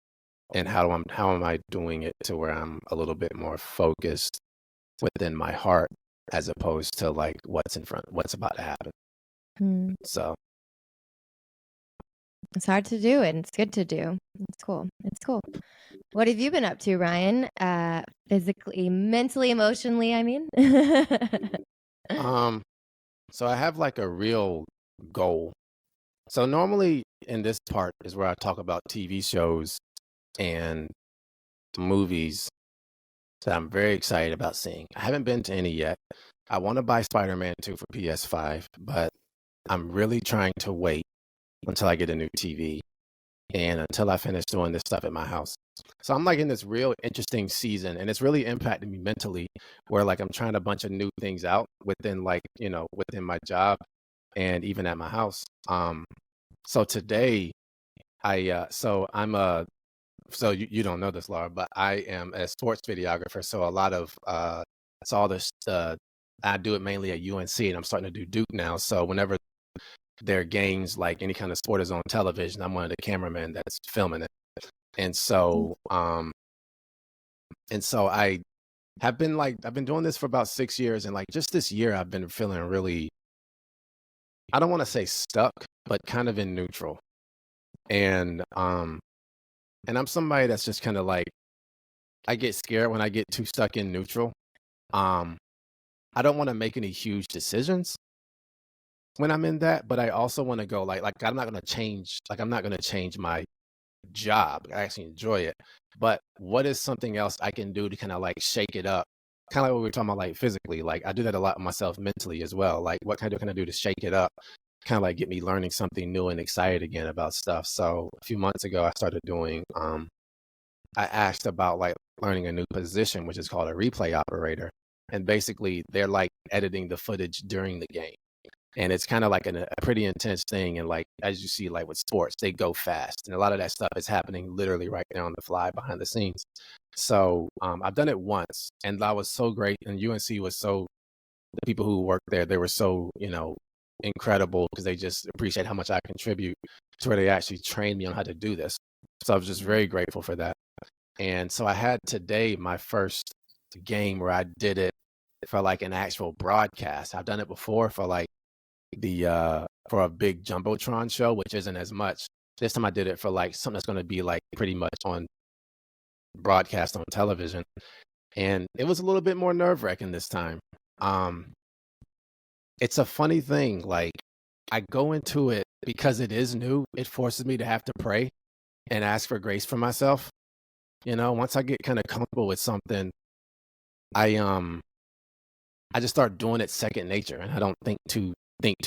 And how am I doing it to where I'm a little bit more focused within my heart as opposed to like what's about to happen. So it's hard to do and it's good to do. It's cool. What have you been up to, Ryan? Physically, mentally, emotionally, I mean. So I have like a real goal. So normally in this part is where I talk about TV shows and movies that I'm very excited about seeing. I haven't been to any yet. I want to buy Spider-Man 2 for PS5, but I'm really trying to wait until I get a new TV and until I finish doing this stuff at my house. So I'm like in this real interesting season, and it's really impacted me mentally, where like I'm trying a bunch of new things out within like, within my job and even at my house. So today so I'm a so you don't know this, Laura, but I am a sports videographer. So a lot of so all this I do it mainly at UNC, and I'm starting to do Duke now. So whenever there are games, like any kind of sport is on television, I'm one of the cameramen that's filming it. And so I have been I've been doing this for about 6 years, and like just this year I've been feeling really, I don't want to say stuck, but kind of in neutral. And I'm somebody that's just kind of like, I get scared when I get too stuck in neutral. I don't want to make any huge decisions when I'm in that, but I also want to go like I'm not going to change, I'm not going to change my job. I actually enjoy it. But what is something else I can do to kind of like shake it up? Kind of like what we were talking about, like physically. Like I do that a lot myself mentally as well. Like what kind of can I do to shake it up? Kind of like get me learning something new and excited again about stuff. So a few months ago, I started doing, I asked about like learning a new position, which is called a replay operator. And basically they're like editing the footage during the game. And it's kind of like a pretty intense thing. And like, as you see, like with sports, they go fast. And a lot of that stuff is happening literally right there on the fly behind the scenes. So I've done it once, and that was so great. And UNC was the people who worked there, they were so, incredible, because they just appreciate how much I contribute to where they actually trained me on how to do this. So I was just very grateful for that. And so I had today my first game where I did it for like an actual broadcast. I've done it before for like for a big Jumbotron show, which isn't as much. This time I did it for like something that's going to be like pretty much on broadcast on television. And it was a little bit more nerve-wracking this time. It's a funny thing. Like I go into it because it is new. It forces me to have to pray and ask for grace for myself. Once I get kind of comfortable with something, I just start doing it second nature, and I don't think too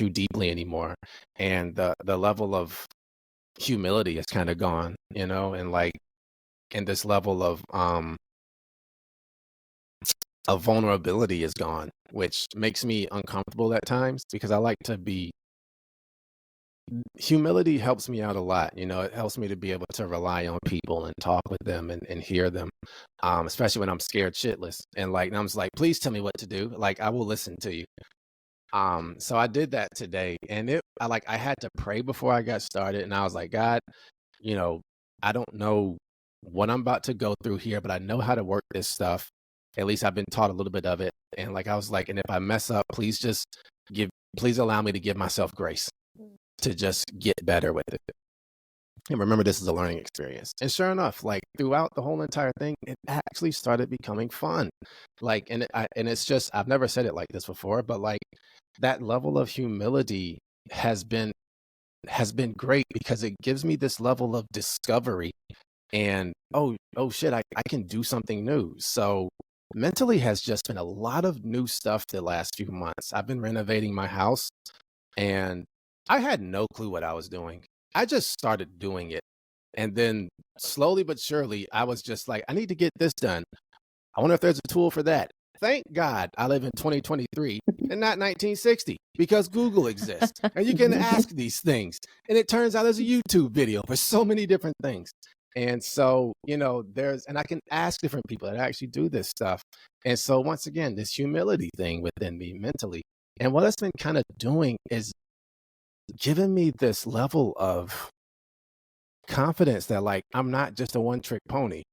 deeply anymore. And the level of humility is kind of gone, and like, and this level of vulnerability is gone, which makes me uncomfortable at times, because I like to be, humility helps me out a lot. It helps me to be able to rely on people and talk with them and hear them, especially when I'm scared shitless. And like, I'm just like, please tell me what to do. Like, I will listen to you. So I did that today, and I had to pray before I got started. And I was like, God, I don't know what I'm about to go through here, but I know how to work this stuff. At least I've been taught a little bit of it. And like, I was like, and if I mess up, please allow me to give myself grace to just get better with it. And remember, this is a learning experience. And sure enough, like throughout the whole entire thing, it actually started becoming fun. Like, and it's just, I've never said it like this before, but like that level of humility has been great, because it gives me this level of discovery and, oh shit, I can do something new. So mentally has just been a lot of new stuff the last few months. I've been renovating my house, and I had no clue what I was doing. I just started doing it. And then slowly but surely, I was just like, I need to get this done. I wonder if there's a tool for that. Thank God I live in 2023 and not 1960, because Google exists and you can ask these things. And it turns out there's a YouTube video for so many different things. And so, and I can ask different people that actually do this stuff. And so once again, this humility thing within me mentally. And what it's been kind of doing is giving me this level of confidence that like, I'm not just a one-trick pony.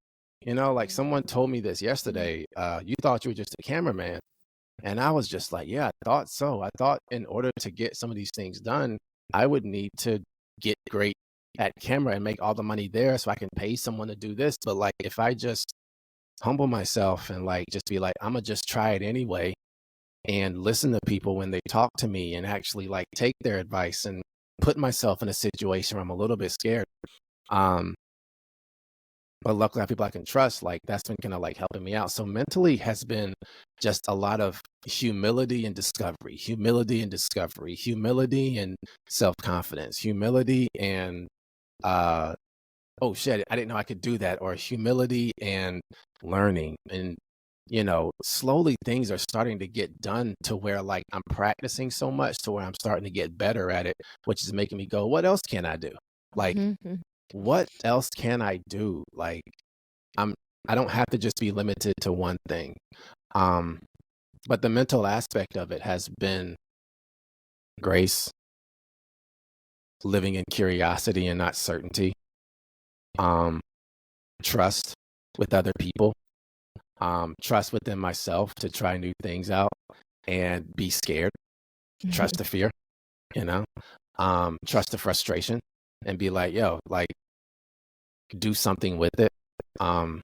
Like someone told me this yesterday, you thought you were just a cameraman. And I was just like, yeah, I thought so. I thought in order to get some of these things done, I would need to get great at camera and make all the money there so I can pay someone to do this. But like, if I just humble myself and like, just be like, I'm gonna just try it anyway, and listen to people when they talk to me, and actually like take their advice and put myself in a situation where I'm a little bit scared. But luckily I have people I can trust. Like that's been kind of like helping me out. So mentally has been just a lot of humility and discovery, humility and self-confidence, humility and oh shit, I didn't know I could do that, or humility and learning. And, slowly things are starting to get done to where like I'm practicing so much to where I'm starting to get better at it, which is making me go, what else can I do? Like, Mhm. what else can I do? Like, I'm, I don't have to just be limited to one thing. Um, but the mental aspect of it has been grace, living in curiosity and not certainty, um, trust with other people, trust within myself to try new things out and be scared, trust the fear, you know, trust the frustration and be like, yo, like do something with it. Um,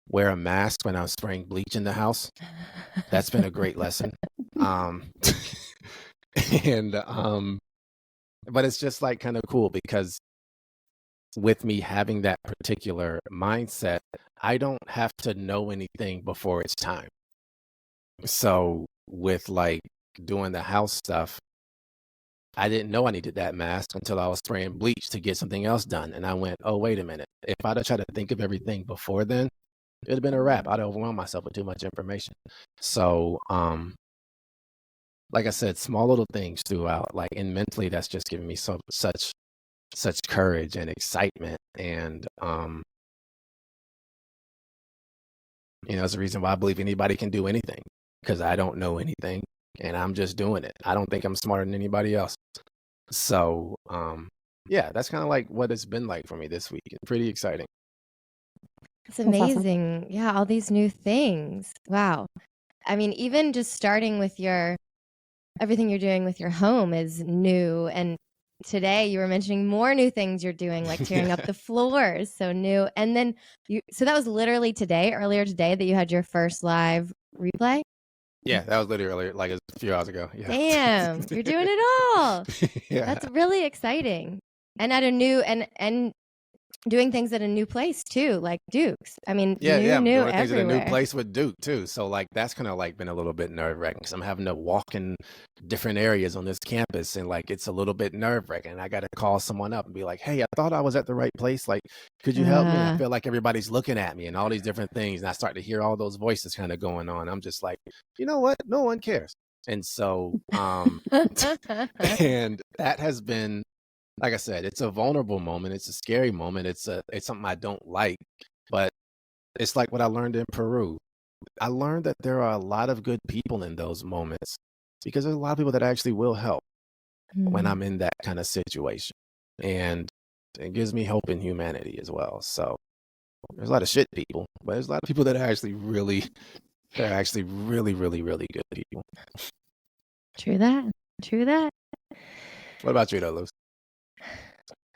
wear a mask when I'm spraying bleach in the house. That's been a great lesson. Um, and, but it's just like kind of cool because with me having that particular mindset, I don't have to know anything before it's time. So with like doing the house stuff, I didn't know I needed that mask until I was spraying bleach to get something else done. And I went, oh, wait a minute. If I'd have tried to think of everything before then, it'd have been a wrap. I'd have overwhelmed myself with too much information. So, like I said, small little things throughout, like, and mentally, that's just giving me such courage and excitement. And, it's the reason why I believe anybody can do anything because I don't know anything and I'm just doing it. I don't think I'm smarter than anybody else. So, yeah, that's kind of like what it's been like for me this week. Pretty exciting. It's That's awesome. amazing. Yeah, all these new things. Wow. I mean, even just starting with everything you're doing with your home is new. And today you were mentioning more new things you're doing, like tearing up the floors. So new. And then so that was literally earlier today that you had your first live replay? Yeah, that was literally like a few hours ago. Yeah. Damn, you're doing it all. Yeah. That's really exciting. And at a new and doing things at a new place too, like Duke's. I mean, Yeah, I'm new doing things in a new everywhere. place with Duke too. So like that's kind of like been a little bit nerve wracking because I'm having to walk in different areas on this campus and like it's a little bit nerve wracking. I got to call someone up and be like, hey, I thought I was at the right place. Like, could you help me? I feel like everybody's looking at me and all these different things. And I start to hear all those voices kind of going on. I'm just like, you know what? No one cares. And so, and that has been, like I said, it's a vulnerable moment. It's a scary moment. It's something I don't like, but it's like what I learned in Peru. I learned that there are a lot of good people in those moments because there's a lot of people that actually will help when I'm in that kind of situation. And it gives me hope in humanity as well. So there's a lot of shit people, but there's a lot of people that are actually really really good people. True that. What about you though, Luz?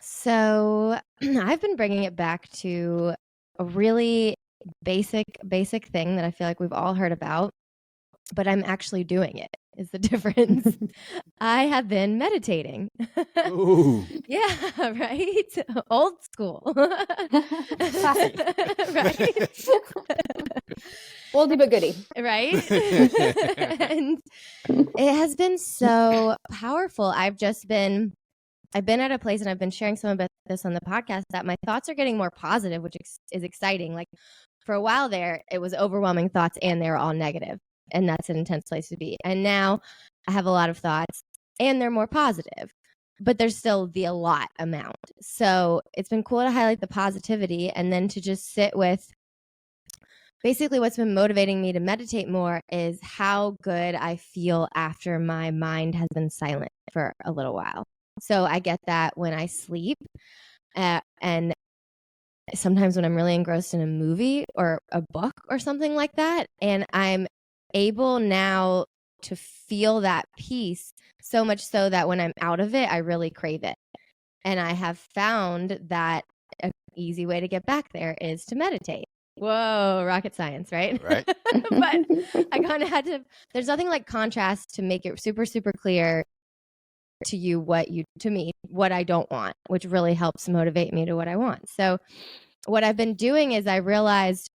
So I've been bringing it back to a really basic thing that I feel like we've all heard about, but I'm actually doing it is the difference. I have been meditating. Ooh. Yeah, right? Old school. Classic. Right? Oldie but goodie. Right? And it has been so powerful. I've been at a place, and I've been sharing some about this on the podcast, that my thoughts are getting more positive, which is exciting. Like for a while there, it was overwhelming thoughts and they were all negative, and that's an intense place to be. And now I have a lot of thoughts and they're more positive, but there's still a lot amount. So it's been cool to highlight the positivity and then to just sit with basically what's been motivating me to meditate more is how good I feel after my mind has been silent for a little while. So I get that when I sleep, and sometimes when I'm really engrossed in a movie or a book or something like that, and I'm able now to feel that peace so much so that when I'm out of it, I really crave it. And I have found that an easy way to get back there is to meditate. Whoa, rocket science, right? Right. But I kind of had to, there's nothing like contrast to make it super, super clear to you to me, what I don't want, which really helps motivate me to what I want. So what I've been doing is I realized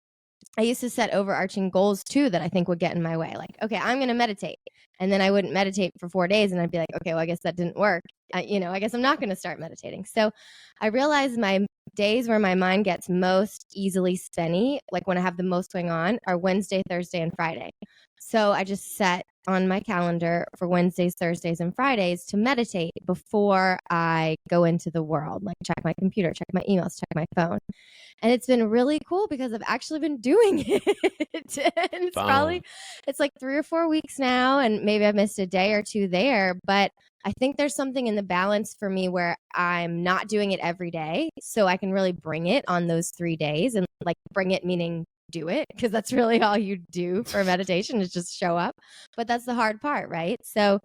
I used to set overarching goals too that I think would get in my way. Like, okay, I'm going to meditate. And then I wouldn't meditate for 4 days and I'd be like, okay, well, I guess that didn't work. I guess I'm not going to start meditating. So I realized my days where my mind gets most easily spinny, like when I have the most going on, are Wednesday, Thursday, and Friday. So I just set on my calendar for Wednesdays, Thursdays, and Fridays to meditate before I go into the world, like check my computer, check my emails, check my phone. And it's been really cool because I've actually been doing it. And it's like 3 or 4 weeks now, and maybe I've missed a day or two there, but I think there's something in the balance for me where I'm not doing it every day. So I can really bring it on those 3 days, and like bring it meaning do it, because that's really all you do for meditation is just show up. But that's the hard part, right? So,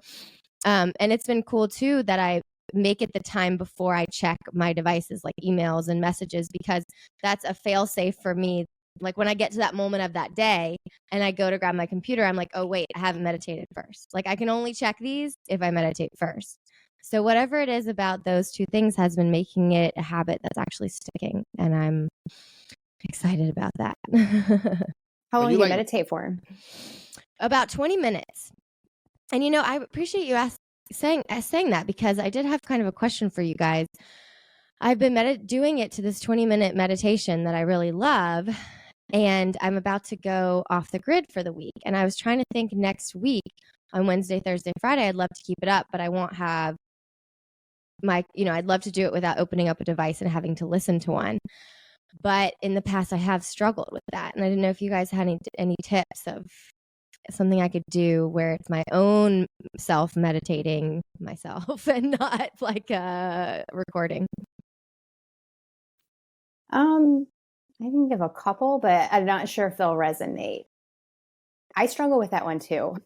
and it's been cool too that I make it the time before I check my devices like emails and messages, because that's a fail safe for me. Like when I get to that moment of that day and I go to grab my computer, I'm like, oh, wait, I haven't meditated first. Like I can only check these if I meditate first. So whatever it is about those two things has been making it a habit that's actually sticking. And I'm excited about that. How long do you meditate for? About 20 minutes. And, you know, I appreciate you saying that, because I did have kind of a question for you guys. I've been doing it to this 20-minute meditation that I really love, and I'm about to go off the grid for the week. And I was trying to think next week on Wednesday, Thursday, Friday, I'd love to keep it up, but I won't have I'd love to do it without opening up a device and having to listen to one. But in the past, I have struggled with that. And I didn't know if you guys had any tips of something I could do where it's my own self meditating myself and not like a recording. I can give a couple, but I'm not sure if they'll resonate. I struggle with that one too.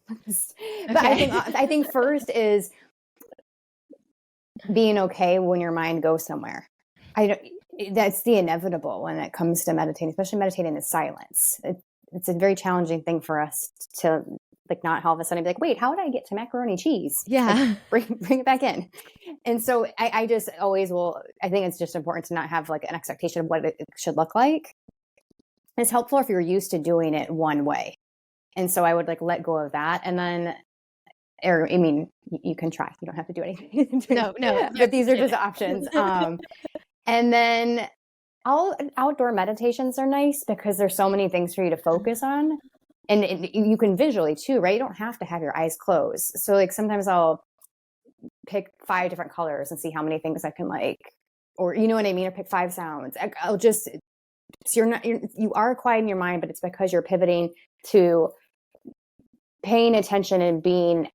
But I think first is being okay when your mind goes somewhere. That's the inevitable when it comes to meditating, especially meditating in silence. It's a very challenging thing for us to like not all of a sudden be like, wait, how did I get to macaroni cheese? Yeah. Like, bring it back in. And so I just always I think it's just important to not have like an expectation of what it should look like. It's helpful if you're used to doing it one way. And so I would like let go of that. And then, you can try. You don't have to do anything. No. But these are just options. And then outdoor meditations are nice because there's so many things for you to focus on. And you can visually too, right? You don't have to have your eyes closed. So like sometimes I'll pick 5 different colors and see how many things I can like, or you know what I mean? Or pick 5 sounds. I'll just, so you are quieting your mind, but it's because you're pivoting to paying attention and being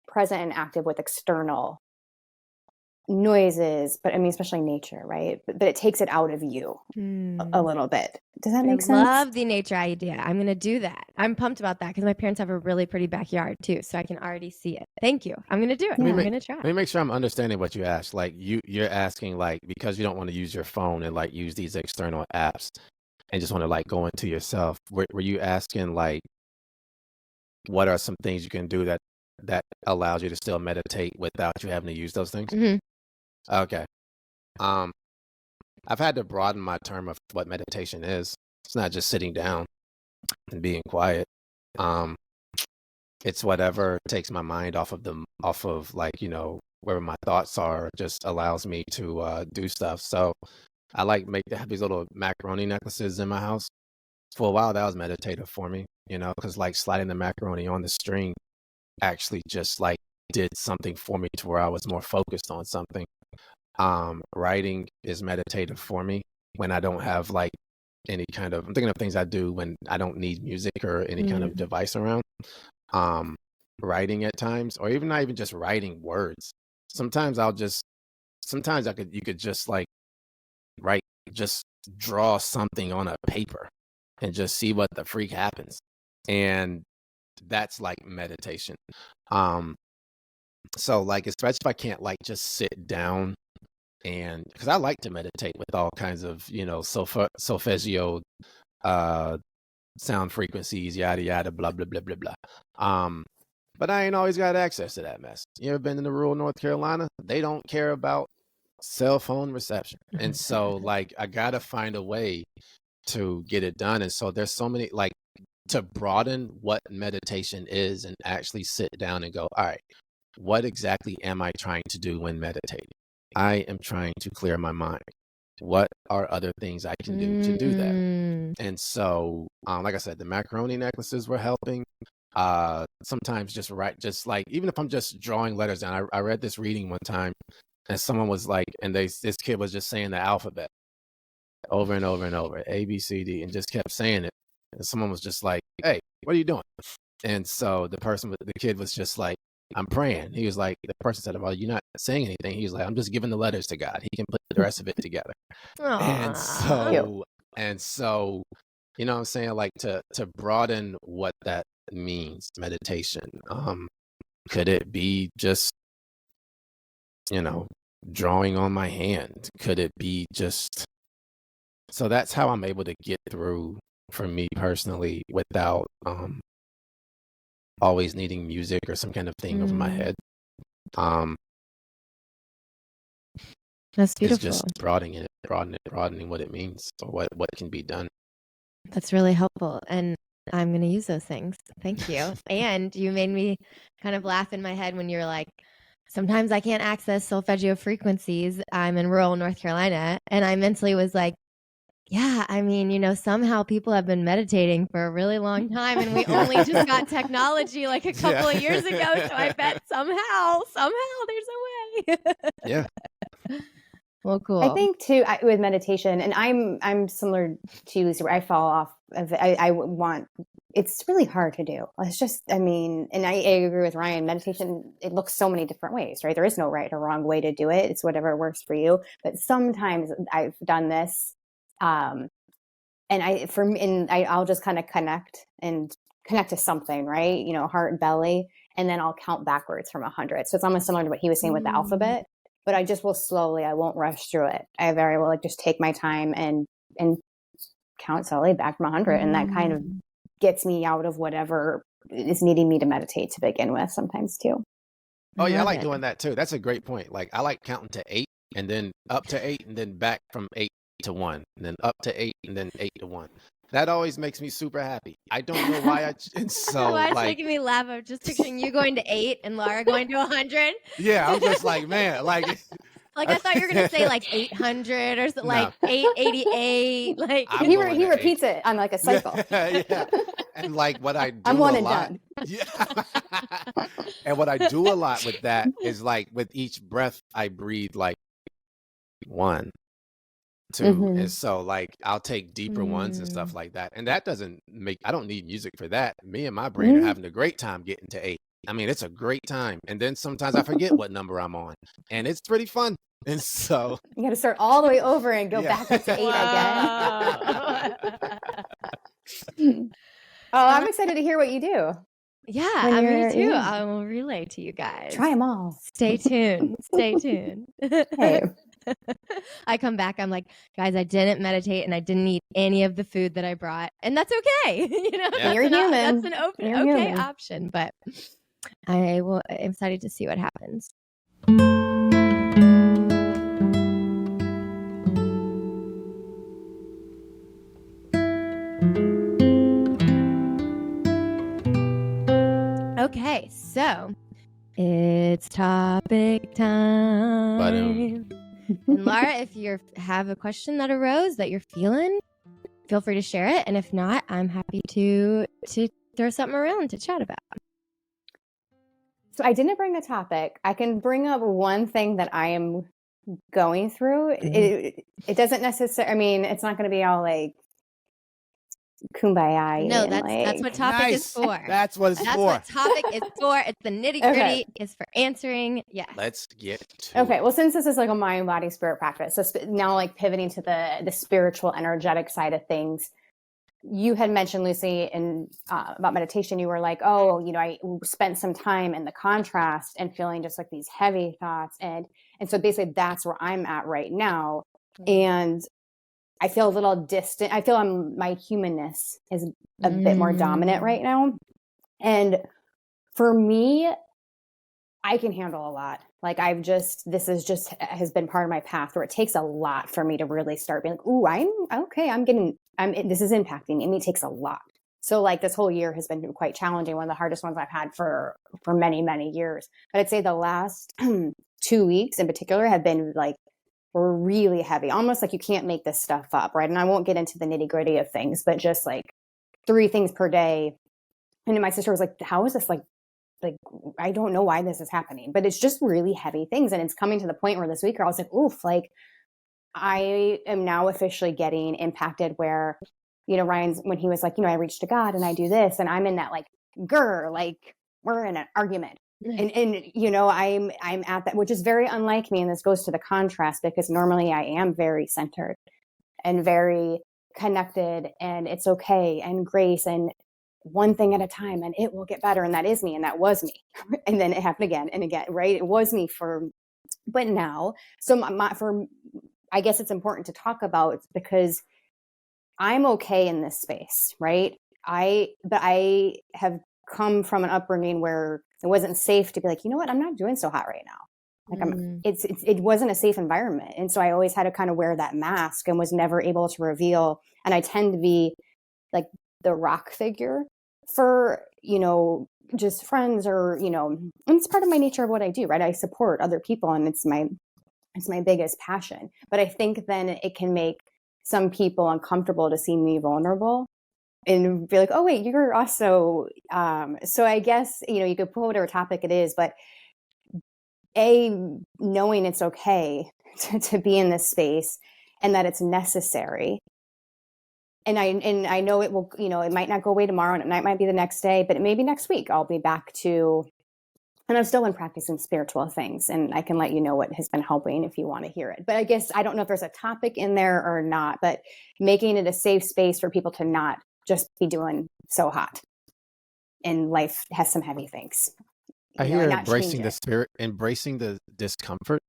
present and active with external noises, but I mean, especially nature, right? But it takes it out of you a little bit. Does that make sense? I love the nature idea. I'm going to do that. I'm pumped about that because my parents have a really pretty backyard too, so I can already see it. Thank you. I'm going to do it. I'm going to try. Let me make sure I'm understanding what you asked. Like you're asking like, because you don't want to use your phone and like use these external apps and just want to like go into yourself. Were you asking like, what are some things you can do that allows you to still meditate without you having to use those things? Mm-hmm. Okay. I've had to broaden my term of what meditation is. It's not just sitting down and being quiet. It's whatever takes my mind off of like, wherever my thoughts are, just allows me to do stuff. So I like have these little macaroni necklaces in my house. For a while, that was meditative for me, because like sliding the macaroni on the string actually just like did something for me to where I was more focused on something. Writing is meditative for me when I don't have like any kind of, I'm thinking of things I do when I don't need music or any kind of device around. Writing at times, or even not even just writing words. Sometimes you could just like just draw something on a paper and just see what the freak happens. And that's like meditation. So like, especially if I can't like just sit down, and because I like to meditate with all kinds of, solfeggio, sound frequencies, yada, yada, blah, blah, blah, blah, blah. But I ain't always got access to that mess. You ever been in the rural North Carolina? They don't care about cell phone reception. And so like, I got to find a way to get it done. And so there's so many, like, to broaden what meditation is and actually sit down and go, all right, what exactly am I trying to do when meditating? I am trying to clear my mind. what are other things I can do to do that? Mm. And so, like I said, the macaroni necklaces were helping. Sometimes just write, just like, even if I'm just drawing letters down. I read this reading one time, and someone was like, this kid was just saying the alphabet over and over and over, A, B, C, D, and just kept saying it. And someone was just like, "Hey, what are you doing?" And so the kid was just like, "I'm praying." He was like, the person said, "Well, you're not saying anything." He was like, "I'm just giving the letters to God. He can put the rest of it together." And Aw. so, you know what I'm saying? Like, to broaden what that means, meditation. Could it be just, drawing on my hand? Could it be just, so that's how I'm able to get through, for me personally, without always needing music or some kind of thing over my head. That's It's beautiful. just broadening what it means, or what can be done. That's really helpful. And I'm going to use those things. Thank you. And you made me kind of laugh in my head when you were like, sometimes I can't access solfeggio frequencies. I'm in rural North Carolina. And I mentally was like, yeah, I mean, somehow people have been meditating for a really long time, and we only just got technology like a couple of years ago. So I bet somehow there's a way. Yeah. Well, cool. I think too, with meditation, and I'm similar to you, Lucy, where I fall off of it. It's really hard to do. It's just, I mean, and I agree with Ryan, meditation, it looks so many different ways, right? There is no right or wrong way to do it. It's whatever works for you. But sometimes I've done this, and I'll just kind of connect to something, right? Heart and belly, and then I'll count backwards from 100. So it's almost similar to what he was saying with the alphabet. But I just will slowly, I won't rush through it. I very well just take my time and count slowly back from 100. And that kind of gets me out of whatever is needing me to meditate to begin with sometimes too. Oh yeah, I like doing that too. That's a great point. Like, I like counting to 8 and then up to 8 and then back from 8 to 1 and then up to 8 and then 8 to 1. That always makes me super happy. I don't know why and so Why it's like, making me laugh. I'm just picturing you going to 8 and Laura going to 100. yeah, I'm just like, man, like Like, I thought you were going to say like 800 or something, like 888. Like, he repeats it on like a cycle. Yeah. And like what I do I'm one a and lot. done. Yeah. And what I do a lot with that is, like, with each breath I breathe like 1, 2. And so, like, I'll take deeper ones and stuff like that. And that I don't need music for that. Me and my brain are having a great time getting to 8. I mean, it's a great time. And then sometimes I forget what number I'm on, and it's pretty fun. And so you got to start all the way over and go back up to 8 again. Oh, I'm excited to hear what you do. Yeah, me too. Yeah. I will relay to you guys. Try them all. Stay tuned. Stay tuned. Hey. I come back, I'm like, guys, I didn't meditate and I didn't eat any of the food that I brought. And that's okay. You're human. That's an okay option. But I'm excited to see what happens. Okay, so it's topic time. And Laura, if you have a question that arose that you're feeling, feel free to share it. And if not, I'm happy to throw something around to chat about. So I didn't bring a topic. I can bring up one thing that I am going through. It doesn't necessarily, I mean, it's not going to be all like kumbaya. No, that's what topic is for. That's what it's for. That's what topic is for. It's the nitty gritty. Okay. It's for answering. Yes. Let's get to Okay. Well, since this is like a mind, body, spirit practice, so now like pivoting to the spiritual, energetic side of things, you had mentioned, Lucy, about meditation. You were like, oh, I spent some time in the contrast and feeling just like these heavy thoughts. And so basically that's where I'm at right now. And I feel a little distant. I feel my humanness is a bit more dominant right now. And for me, I can handle a lot. Like this has been part of my path where it takes a lot for me to really start being like, ooh, I'm okay. This is impacting me. I mean, it takes a lot. So like this whole year has been quite challenging. One of the hardest ones I've had for many, many years. But I'd say the last 2 weeks in particular have been like were really heavy, almost like you can't make this stuff up, right? And I won't get into the nitty gritty of things, but just like 3 things per day. And then my sister was like, how is this like, I don't know why this is happening, but it's just really heavy things. And it's coming to the point where this week I was like, oof, like I am now officially getting impacted where, you know, Ryan's, when he was like, you know, I reach to God and I do this, and I'm in that like, like we're in an argument. And you know, I'm at that, which is very unlike me. And this goes to the contrast, because normally I am very centered and very connected, and it's okay, and grace, and one thing at a time, and it will get better. And that is me. And that was me. And then it happened again and again, right? It was me but now, so I guess it's important to talk about, because I'm okay in this space, right? But I have come from an upbringing where it wasn't safe to be like, you know what, I'm not doing so hot right now. Like it wasn't a safe environment. And so I always had to kind of wear that mask and was never able to reveal. And I tend to be like the rock figure for, you know, just friends, or, you know, and it's part of my nature of what I do, right? I support other people, and it's my biggest passion. But I think then it can make some people uncomfortable to see me vulnerable and be like, oh wait, you're also, so I guess, you know, you could pull whatever topic it is, but knowing it's okay to be in this space, and that it's necessary. And I know it will, you know, it might not go away tomorrow, and it might be the next day, but maybe next week I'll be back to, and I'm still in practicing spiritual things, and I can let you know what has been helping if you want to hear it. But I guess I don't know if there's a topic in there or not, but making it a safe space for people to not just be doing so hot. And life has some heavy things. I hear embracing the spirit, embracing the discomfort.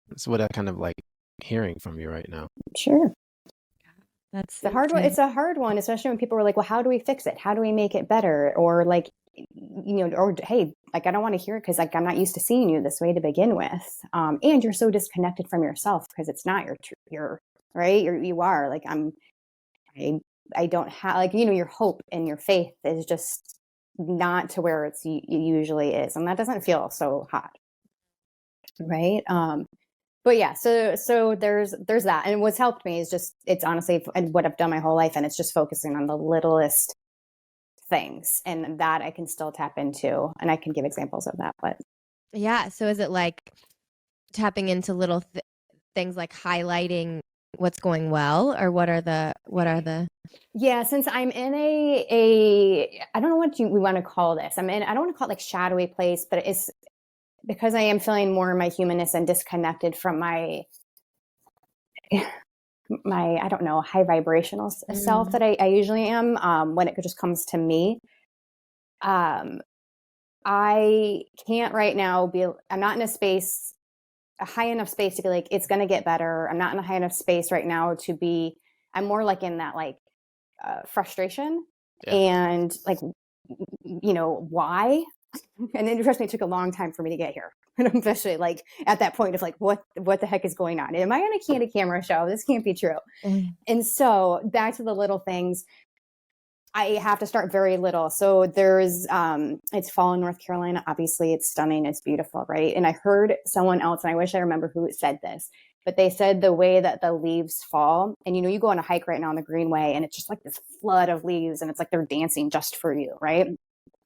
That's what I kind of like hearing from you right now. Sure. That's the hard one. It's a hard one, especially when people were like, well, how do we fix it? How do we make it better? Or like, you know, or hey, like, I don't want to hear it because like I'm not used to seeing you this way to begin with. And you're so disconnected from yourself because it's not your right. You are like, I don't have, like, you know, your hope and your faith is just not to where it usually is. And that doesn't feel so hot. Right. But yeah, so there's that. And what's helped me is just, it's honestly what I've done my whole life. And it's just focusing on the littlest things, and that I can still tap into. And I can give examples of that, but. Yeah. So is it like tapping into little things, like highlighting what's going well, or what are the? Yeah, since I'm in a I don't know what we want to call this. I don't want to call it like shadowy place, but it's because I am feeling more my humanness and disconnected from my I don't know, high vibrational self that I usually am, when it just comes to me. I can't right now I'm not in a space, a high enough space to be like, it's going to get better. I'm not in a high enough space right now I'm more like in that like frustration and like, you know, why? And then trust me, it took a long time for me to get here. And I'm especially like at that point of like, what the heck is going on? Am I on a candid camera show? This can't be true. And so back to the little things, I have to start very little. So there's, it's fall in North Carolina. Obviously it's stunning. It's beautiful. Right. And I heard someone else, and I wish I remember who said this, but they said the way that the leaves fall, and, you know, you go on a hike right now on the Greenway, and it's just like this flood of leaves, and it's like they're dancing just for you. Right.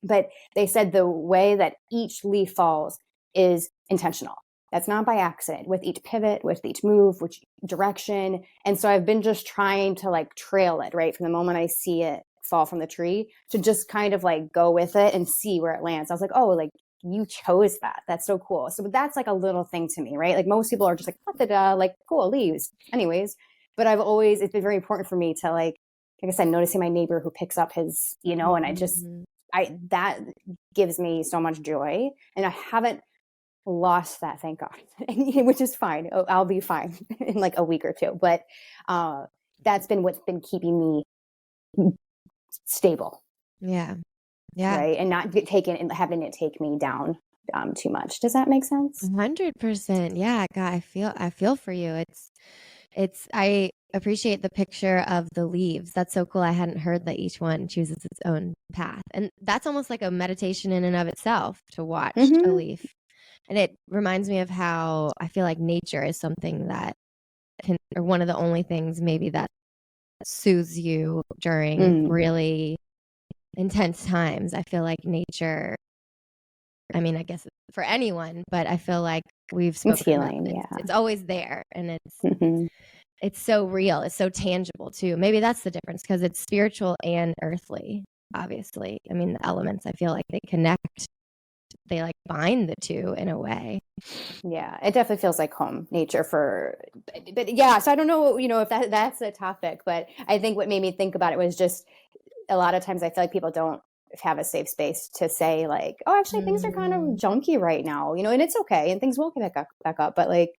But they said the way that each leaf falls is intentional. That's not by accident, with each pivot, with each move, which direction. And so I've been just trying to like trail it, right? From the moment I see it fall from the tree, to just kind of like go with it and see where it lands. I was like, oh, like you chose that. That's so cool. So that's like a little thing to me, right? Like most people are just like, like cool leaves. Anyways, but it's been very important for me to like I said, noticing my neighbor who picks up his, you know, and that gives me so much joy, and I haven't lost that, thank God, which is fine. I'll be fine in like a week or two, but that's been what's been keeping me stable. Yeah. Right. And not having it take me down too much. Does that make sense? 100%. Yeah. God, I feel for you. I appreciate the picture of the leaves. That's so cool. I hadn't heard that each one chooses its own path. And that's almost like a meditation in and of itself, to watch a leaf. And it reminds me of how I feel like nature is something that or one of the only things maybe that soothes you during really intense times. I feel like nature, I mean, I guess for anyone, but I feel like we've spoken It's healing, it's always there, and Mhm. it's so real. It's so tangible too. Maybe that's the difference, because it's spiritual and earthly, obviously. I mean, the elements, I feel like they connect, they like bind the two in a way. Yeah, it definitely feels like home nature but yeah, so I don't know, if that's a topic, but I think what made me think about it was just a lot of times I feel like people don't have a safe space to say like, oh, actually things are kind of junky right now, and it's okay and things will get back up. But like,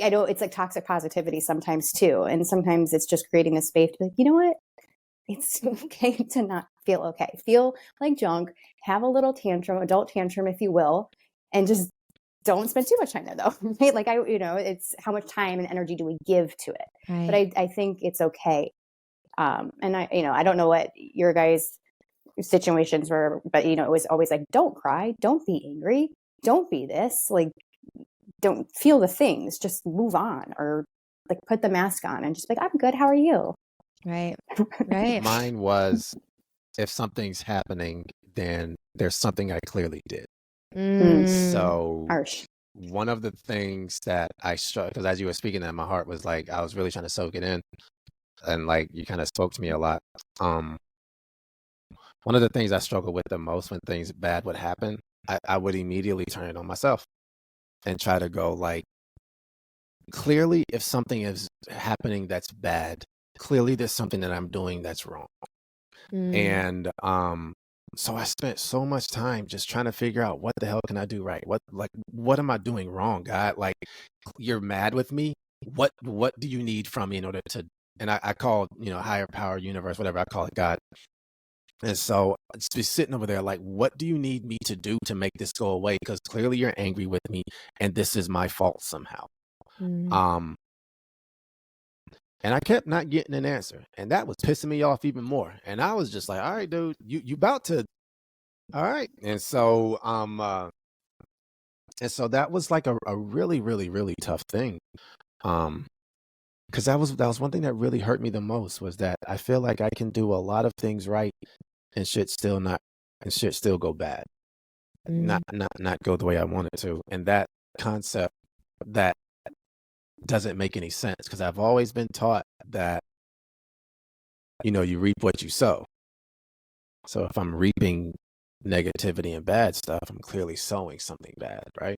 I know it's like toxic positivity sometimes too. And sometimes it's just creating a space to be like, you know what? It's okay to not feel okay. Feel like junk, have a little tantrum, adult tantrum, if you will, and just don't spend too much time there though. Right? Like it's how much time and energy do we give to it? Right. But I think it's okay. And I don't know what your guys' situations were, but it was always like, don't cry, don't be angry, don't be this, like, don't feel the things, just move on, or like put the mask on and just be like, I'm good, how are you? Right. Right. Mine was, if something's happening, then there's something I clearly did. So Harsh. one of the things that I struggled, because as you were speaking that, my heart was like, I was really trying to soak it in, and like you kind of spoke to me a lot. One of the things I struggle with the most when things bad would happen, I would immediately turn it on myself and try to go like, clearly if something is happening that's bad, clearly there's something that I'm doing that's wrong. And so I spent so much time just trying to figure out, what the hell can I do right? What am I doing wrong, God? Like, you're mad with me? What do you need from me in order to, and I call, higher power, universe, whatever, I call it God. And so it's just sitting over there like, what do you need me to do to make this go away? Because clearly you're angry with me and this is my fault somehow. And I kept not getting an answer, and that was pissing me off even more. And I was just like, all right, dude, you about to, all right. And so that was like a really, really, really tough thing. Because that was one thing that really hurt me the most, was that I feel like I can do a lot of things right and shit still go bad. Not go the way I want it to. And that concept, that doesn't make any sense, because I've always been taught that, you reap what you sow. So if I'm reaping negativity and bad stuff, I'm clearly sowing something bad, right?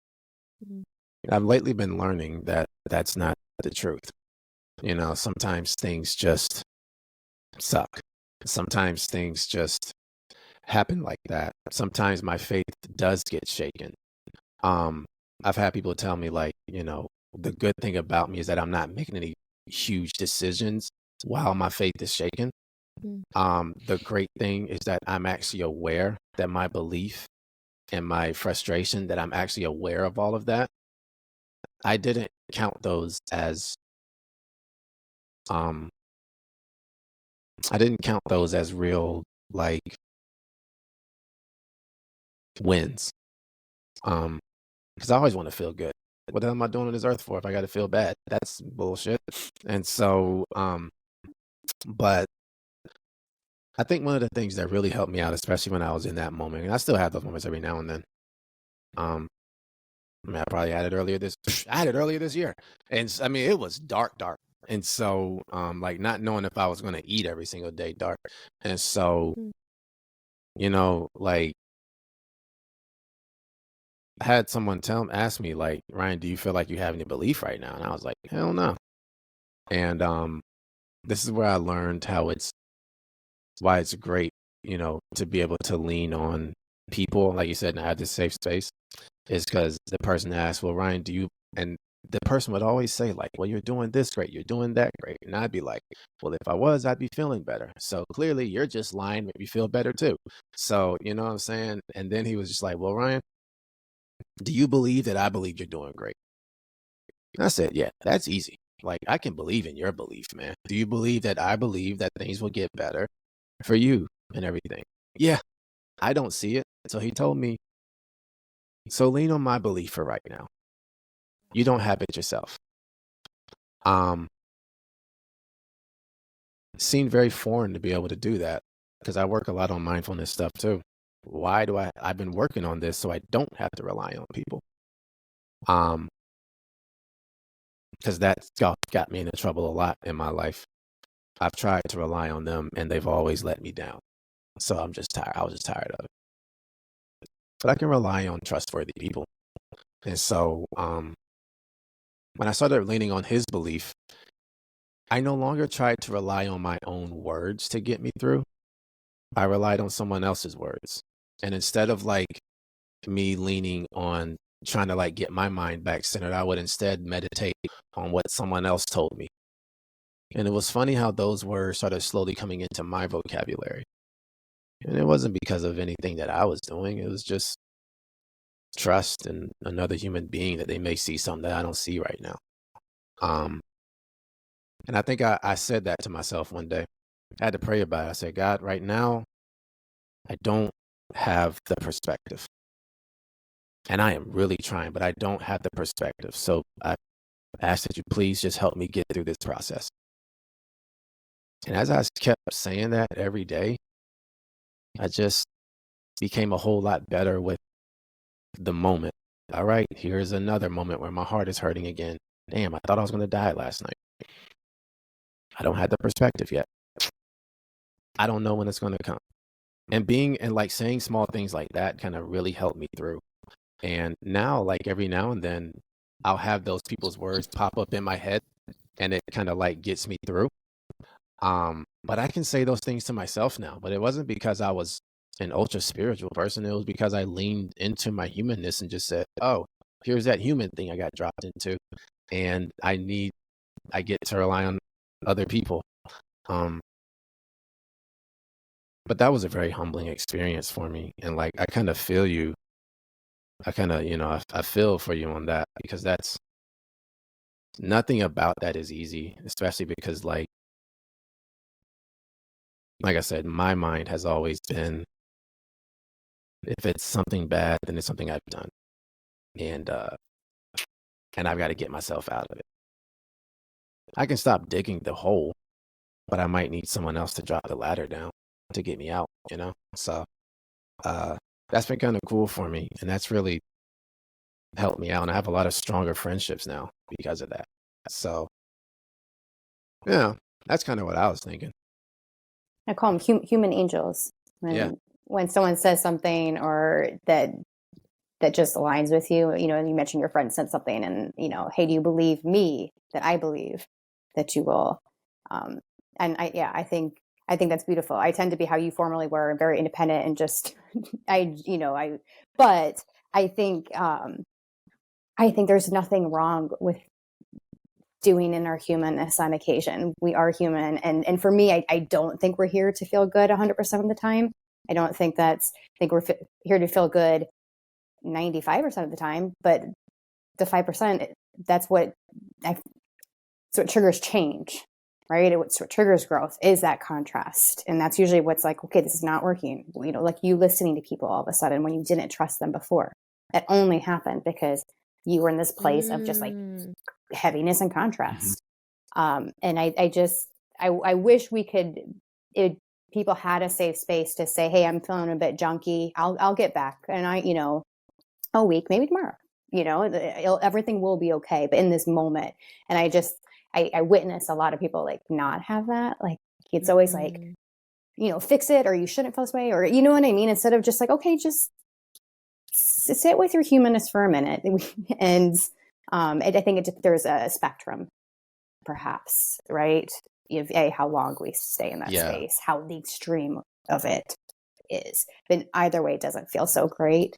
I've lately been learning that that's not the truth. Sometimes things just suck. Sometimes things just happen like that. Sometimes my faith does get shaken. I've had people tell me, like, the good thing about me is that I'm not making any huge decisions while my faith is shaken. The great thing is that I'm actually aware that my belief and my frustration, that I'm actually aware of all of that. I didn't count those as real, like, wins. Because I always want to feel good. What the hell am I doing on this earth for if I got to feel bad? That's bullshit. And so, but I think one of the things that really helped me out, especially when I was in that moment, and I still have those moments every now and then. I probably had it earlier this year, and I mean, it was dark, and so, like, not knowing if I was going to eat every single day, dark, and so, like, I had someone ask me, like, Ryan, do you feel like you have any belief right now? And I was like, hell no. And this is where I learned why it's great, to be able to lean on people, like you said, and have this safe space, is because the person asked, well, Ryan, and the person would always say, like, well, you're doing this great, you're doing that great. And I'd be like, well, if I was, I'd be feeling better. So clearly you're just lying, make me feel better too. So, you know what I'm saying? And then he was just like, well, Ryan, do you believe that I believe you're doing great? And I said, yeah, that's easy. Like, I can believe in your belief, man. Do you believe that I believe that things will get better for you and everything? Yeah, I don't see it. So he told me, so lean on my belief for right now. You don't have it yourself. seemed very foreign to be able to do that because I work a lot on mindfulness stuff too. Why do I've been working on this so I don't have to rely on people. Because that's got me into trouble a lot in my life. I've tried to rely on them and they've always let me down. So I'm just tired. I was just tired of it. But I can rely on trustworthy people. And so when I started leaning on his belief, I no longer tried to rely on my own words to get me through. I relied on someone else's words. And instead of like me leaning on trying to like get my mind back centered, I would instead meditate on what someone else told me. And it was funny how those words started slowly coming into my vocabulary. And it wasn't because of anything that I was doing. It was just trust in another human being that they may see something that I don't see right now. And I think I said that to myself one day. I had to pray about it. I said, God, right now, I don't have the perspective. And I am really trying, but I don't have the perspective. So I ask that you please just help me get through this process. And as I kept saying that every day, I just became a whole lot better with the moment. All right, here's another moment where my heart is hurting again. Damn, I thought I was going to die last night. I don't have the perspective yet. I don't know when it's going to come. And like saying small things like that kind of really helped me through. And now, like every now and then, I'll have those people's words pop up in my head and it kind of like gets me through. But I can say those things to myself now, but it wasn't because I was an ultra spiritual person. It was because I leaned into my humanness and just said, oh, here's that human thing I got dropped into. And I get to rely on other people. But that was a very humbling experience for me. And like, I kind of feel you. I kind of, I feel for you on that because that's nothing about that is easy, especially because like I said, my mind has always been, if it's something bad, then it's something I've done. And I've got to get myself out of it. I can stop digging the hole, but I might need someone else to drop the ladder down to get me out, So that's been kind of cool for me. And that's really helped me out. And I have a lot of stronger friendships now because of that. So, yeah, that's kind of what I was thinking. I call them human angels. When someone says something or that just aligns with you, you mentioned your friend said something and, hey, do you believe me that I believe that you will? And I think that's beautiful. I tend to be how you formerly were, very independent and just, but I think there's nothing wrong with doing in our humanness on occasion. We are human. And for me, I don't think we're here to feel good 100% of the time. I don't think I think we're here to feel good 95% of the time, but the 5%, that's what triggers change, right? What triggers growth is that contrast. And that's usually what's like, okay, this is not working. Like you listening to people all of a sudden when you didn't trust them before. That only happened because you were in this place of just like heaviness and contrast. And I wish we could, people had a safe space to say, hey, I'm feeling a bit junky. I'll get back. And a week, maybe tomorrow, everything will be okay. But in this moment, and I witness a lot of people like not have that. Like it's always like, fix it, or you shouldn't feel this way, or you know what I mean? Instead of just like, okay, just sit with your humanness for a minute. And I think there's a spectrum, perhaps, right? How long we stay in that space, how the extreme of it is. But either way, it doesn't feel so great.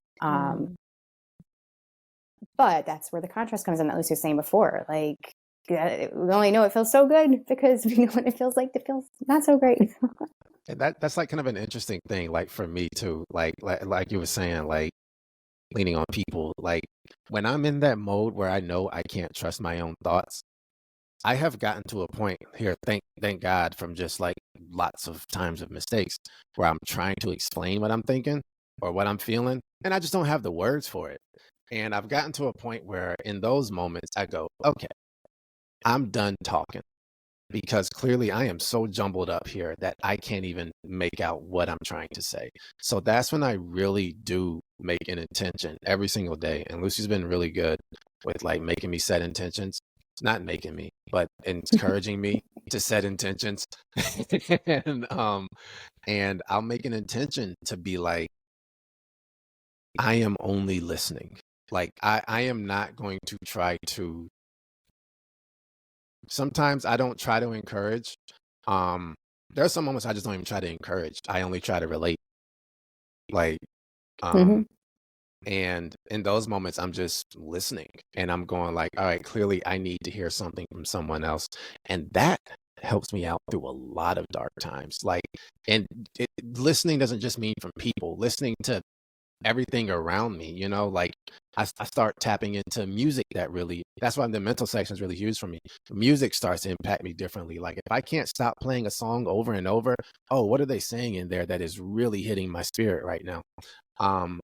But that's where the contrast comes in that Lucy was saying before. Like, we only know it feels so good because we know what it feels like to feel not so great. And that's like kind of an interesting thing, like for me too. Like you were saying, like leaning on people. Like when I'm in that mode where I know I can't trust my own thoughts, I have gotten to a point here, thank God, from just like lots of times of mistakes where I'm trying to explain what I'm thinking or what I'm feeling, and I just don't have the words for it. And I've gotten to a point where in those moments I go, okay, I'm done talking. because clearly I am so jumbled up here that I can't even make out what I'm trying to say. So that's when I really do make an intention every single day. And Lucy's been really good with like making me set intentions, not making me, but encouraging me to set intentions. And I'll make an intention to be like, I am only listening. Like I am not going to try to. Sometimes I don't try to encourage. There are some moments I just don't even try to encourage. I only try to relate. Like, Mhm. and in those moments, I'm just listening and I'm going like, all right, clearly I need to hear something from someone else. And that helps me out through a lot of dark times. Like, and listening doesn't just mean from people, listening to everything around me, you know, like I start tapping into music that's why the mental section is really huge for me. Music starts to impact me differently. Like if I can't stop playing a song over and over, oh, what are they saying in there that is really hitting my spirit right now?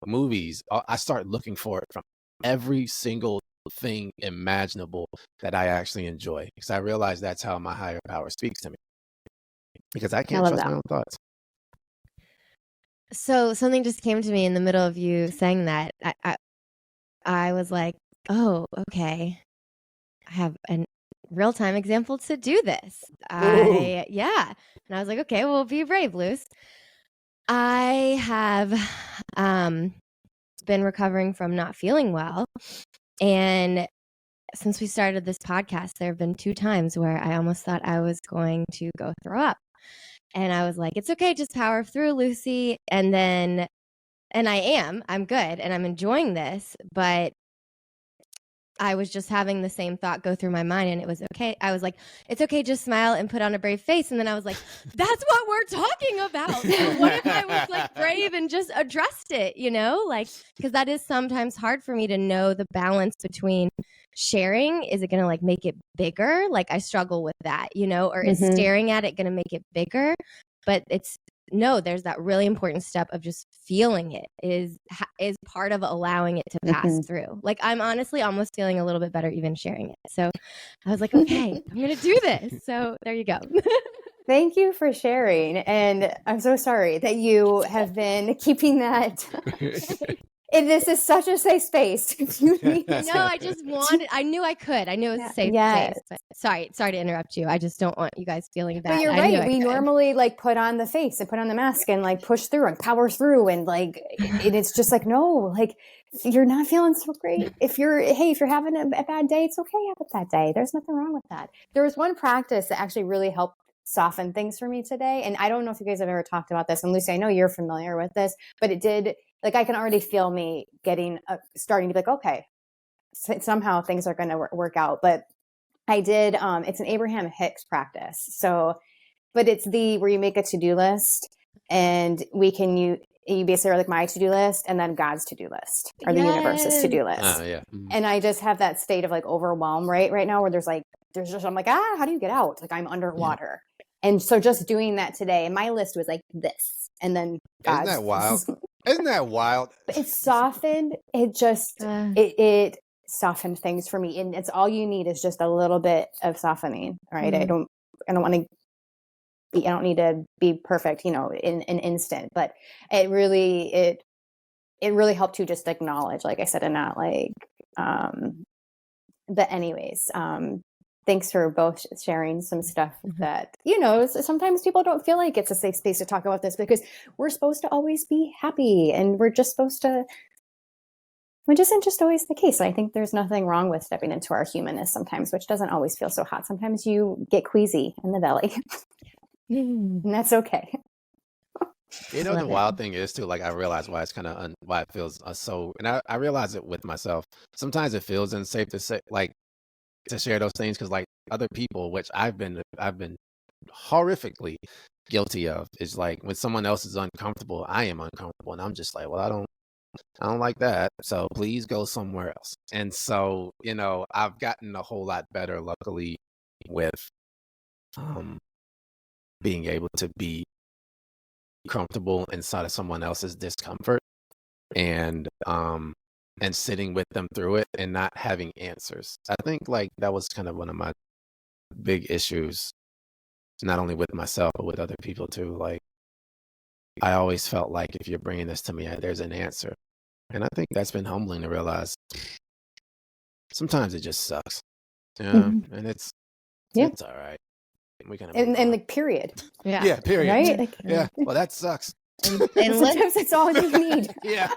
Movies, I start looking for it from every single thing imaginable that I actually enjoy, because I realize that's how my higher power speaks to me, because I I can't love trust that. my own thoughts. So something just came to me in the middle of you saying that. I was like, oh, okay. I have a real-time example to do this. Ooh. Yeah. And I was like, okay, well, be brave, Luce. I have been recovering from not feeling well. And since we started this podcast, there have been 2 times where I almost thought I was going to go throw up. And I was like, it's okay, just power through, Lucy. And I'm good and I'm enjoying this, but I was just having the same thought go through my mind, and it was okay. I was like, it's okay, just smile and put on a brave face. And then I was like, that's what we're talking about. So what if I was like brave and just addressed it, you know? Like, because that is sometimes hard for me to know the balance between sharing. Is it going to like make it bigger? Like I struggle with that, you know, or is staring at it going to make it bigger? But no, there's that really important step of just feeling it is part of allowing it to pass through. Like I'm honestly almost feeling a little bit better even sharing it. So I was like, okay, I'm going to do this. So there you go. Thank you for sharing. And I'm so sorry that you have been keeping that. And this is such a safe space. No, I knew I could. I knew it was a safe space. But sorry to interrupt you. I just don't want you guys feeling bad. But you're right. We normally like put on the face and put on the mask and like push through and power through. And like, it's just like, no, like you're not feeling so great. If you're having a bad day, it's okay. Have a bad day. There's nothing wrong with that. There was one practice that actually really helped soften things for me today. And I don't know if you guys have ever talked about this. And Lucy, I know you're familiar with this, but it did, like, I can already feel me getting, starting to be like, okay, somehow things are going to work out. But I did, it's an Abraham Hicks practice. So, but it's where you make a to-do list and you basically are like my to-do list and then God's to-do list or the universe's to-do list. Yeah. And I just have that state of like overwhelm right now where I'm like, how do you get out? Like I'm underwater. Yeah. And so just doing that today, and my list was like this, and then God's. Isn't that wild? Isn't that wild? It softened. It just, it softened things for me. And it's all you need is just a little bit of softening, right? I don't need to be perfect, you know, in an instant, but it really helped to just acknowledge, like I said, and not like, but anyways, thanks for both sharing some stuff that, you know, sometimes people don't feel like it's a safe space to talk about this because we're supposed to always be happy and which isn't just always the case. I think there's nothing wrong with stepping into our humanness sometimes, which doesn't always feel so hot. Sometimes you get queasy in the belly and that's okay. You know, the wild thing is too, like I realize why it's kind of why it feels so, and I realize it with myself. Sometimes it feels unsafe to say, like, to share those things because like other people, which I've been horrifically guilty of, is like when someone else is uncomfortable, I am uncomfortable, and I'm just like, well, I don't like that, so please go somewhere else. And so, you know, I've gotten a whole lot better, luckily, with being able to be comfortable inside of someone else's discomfort and sitting with them through it and not having answers. I think like that was kind of one of my big issues not only with myself, but with other people too. Like, I always felt like if you're bringing this to me, there's an answer. And I think that's been humbling to realize sometimes it just sucks. Yeah. And it's all right. We can and like, period. Yeah, period. Right? Like, yeah. Well, that sucks. And sometimes that's all you need. Yeah.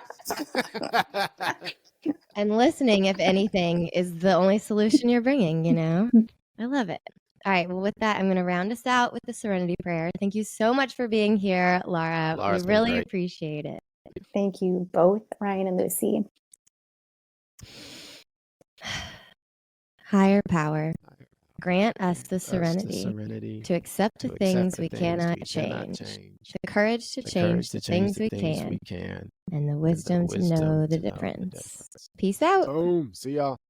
And listening, if anything, is the only solution you're bringing, you know? I love it. All right. Well, with that, I'm going to round us out with the Serenity Prayer. Thank you so much for being here, Laura. Laura's we been really great. appreciate it. Thank you both, Ryan and Lucy. Higher power, grant us the serenity to accept the things we cannot change, the courage to change the things we can, and the wisdom to know the difference. Peace out. Boom. See y'all.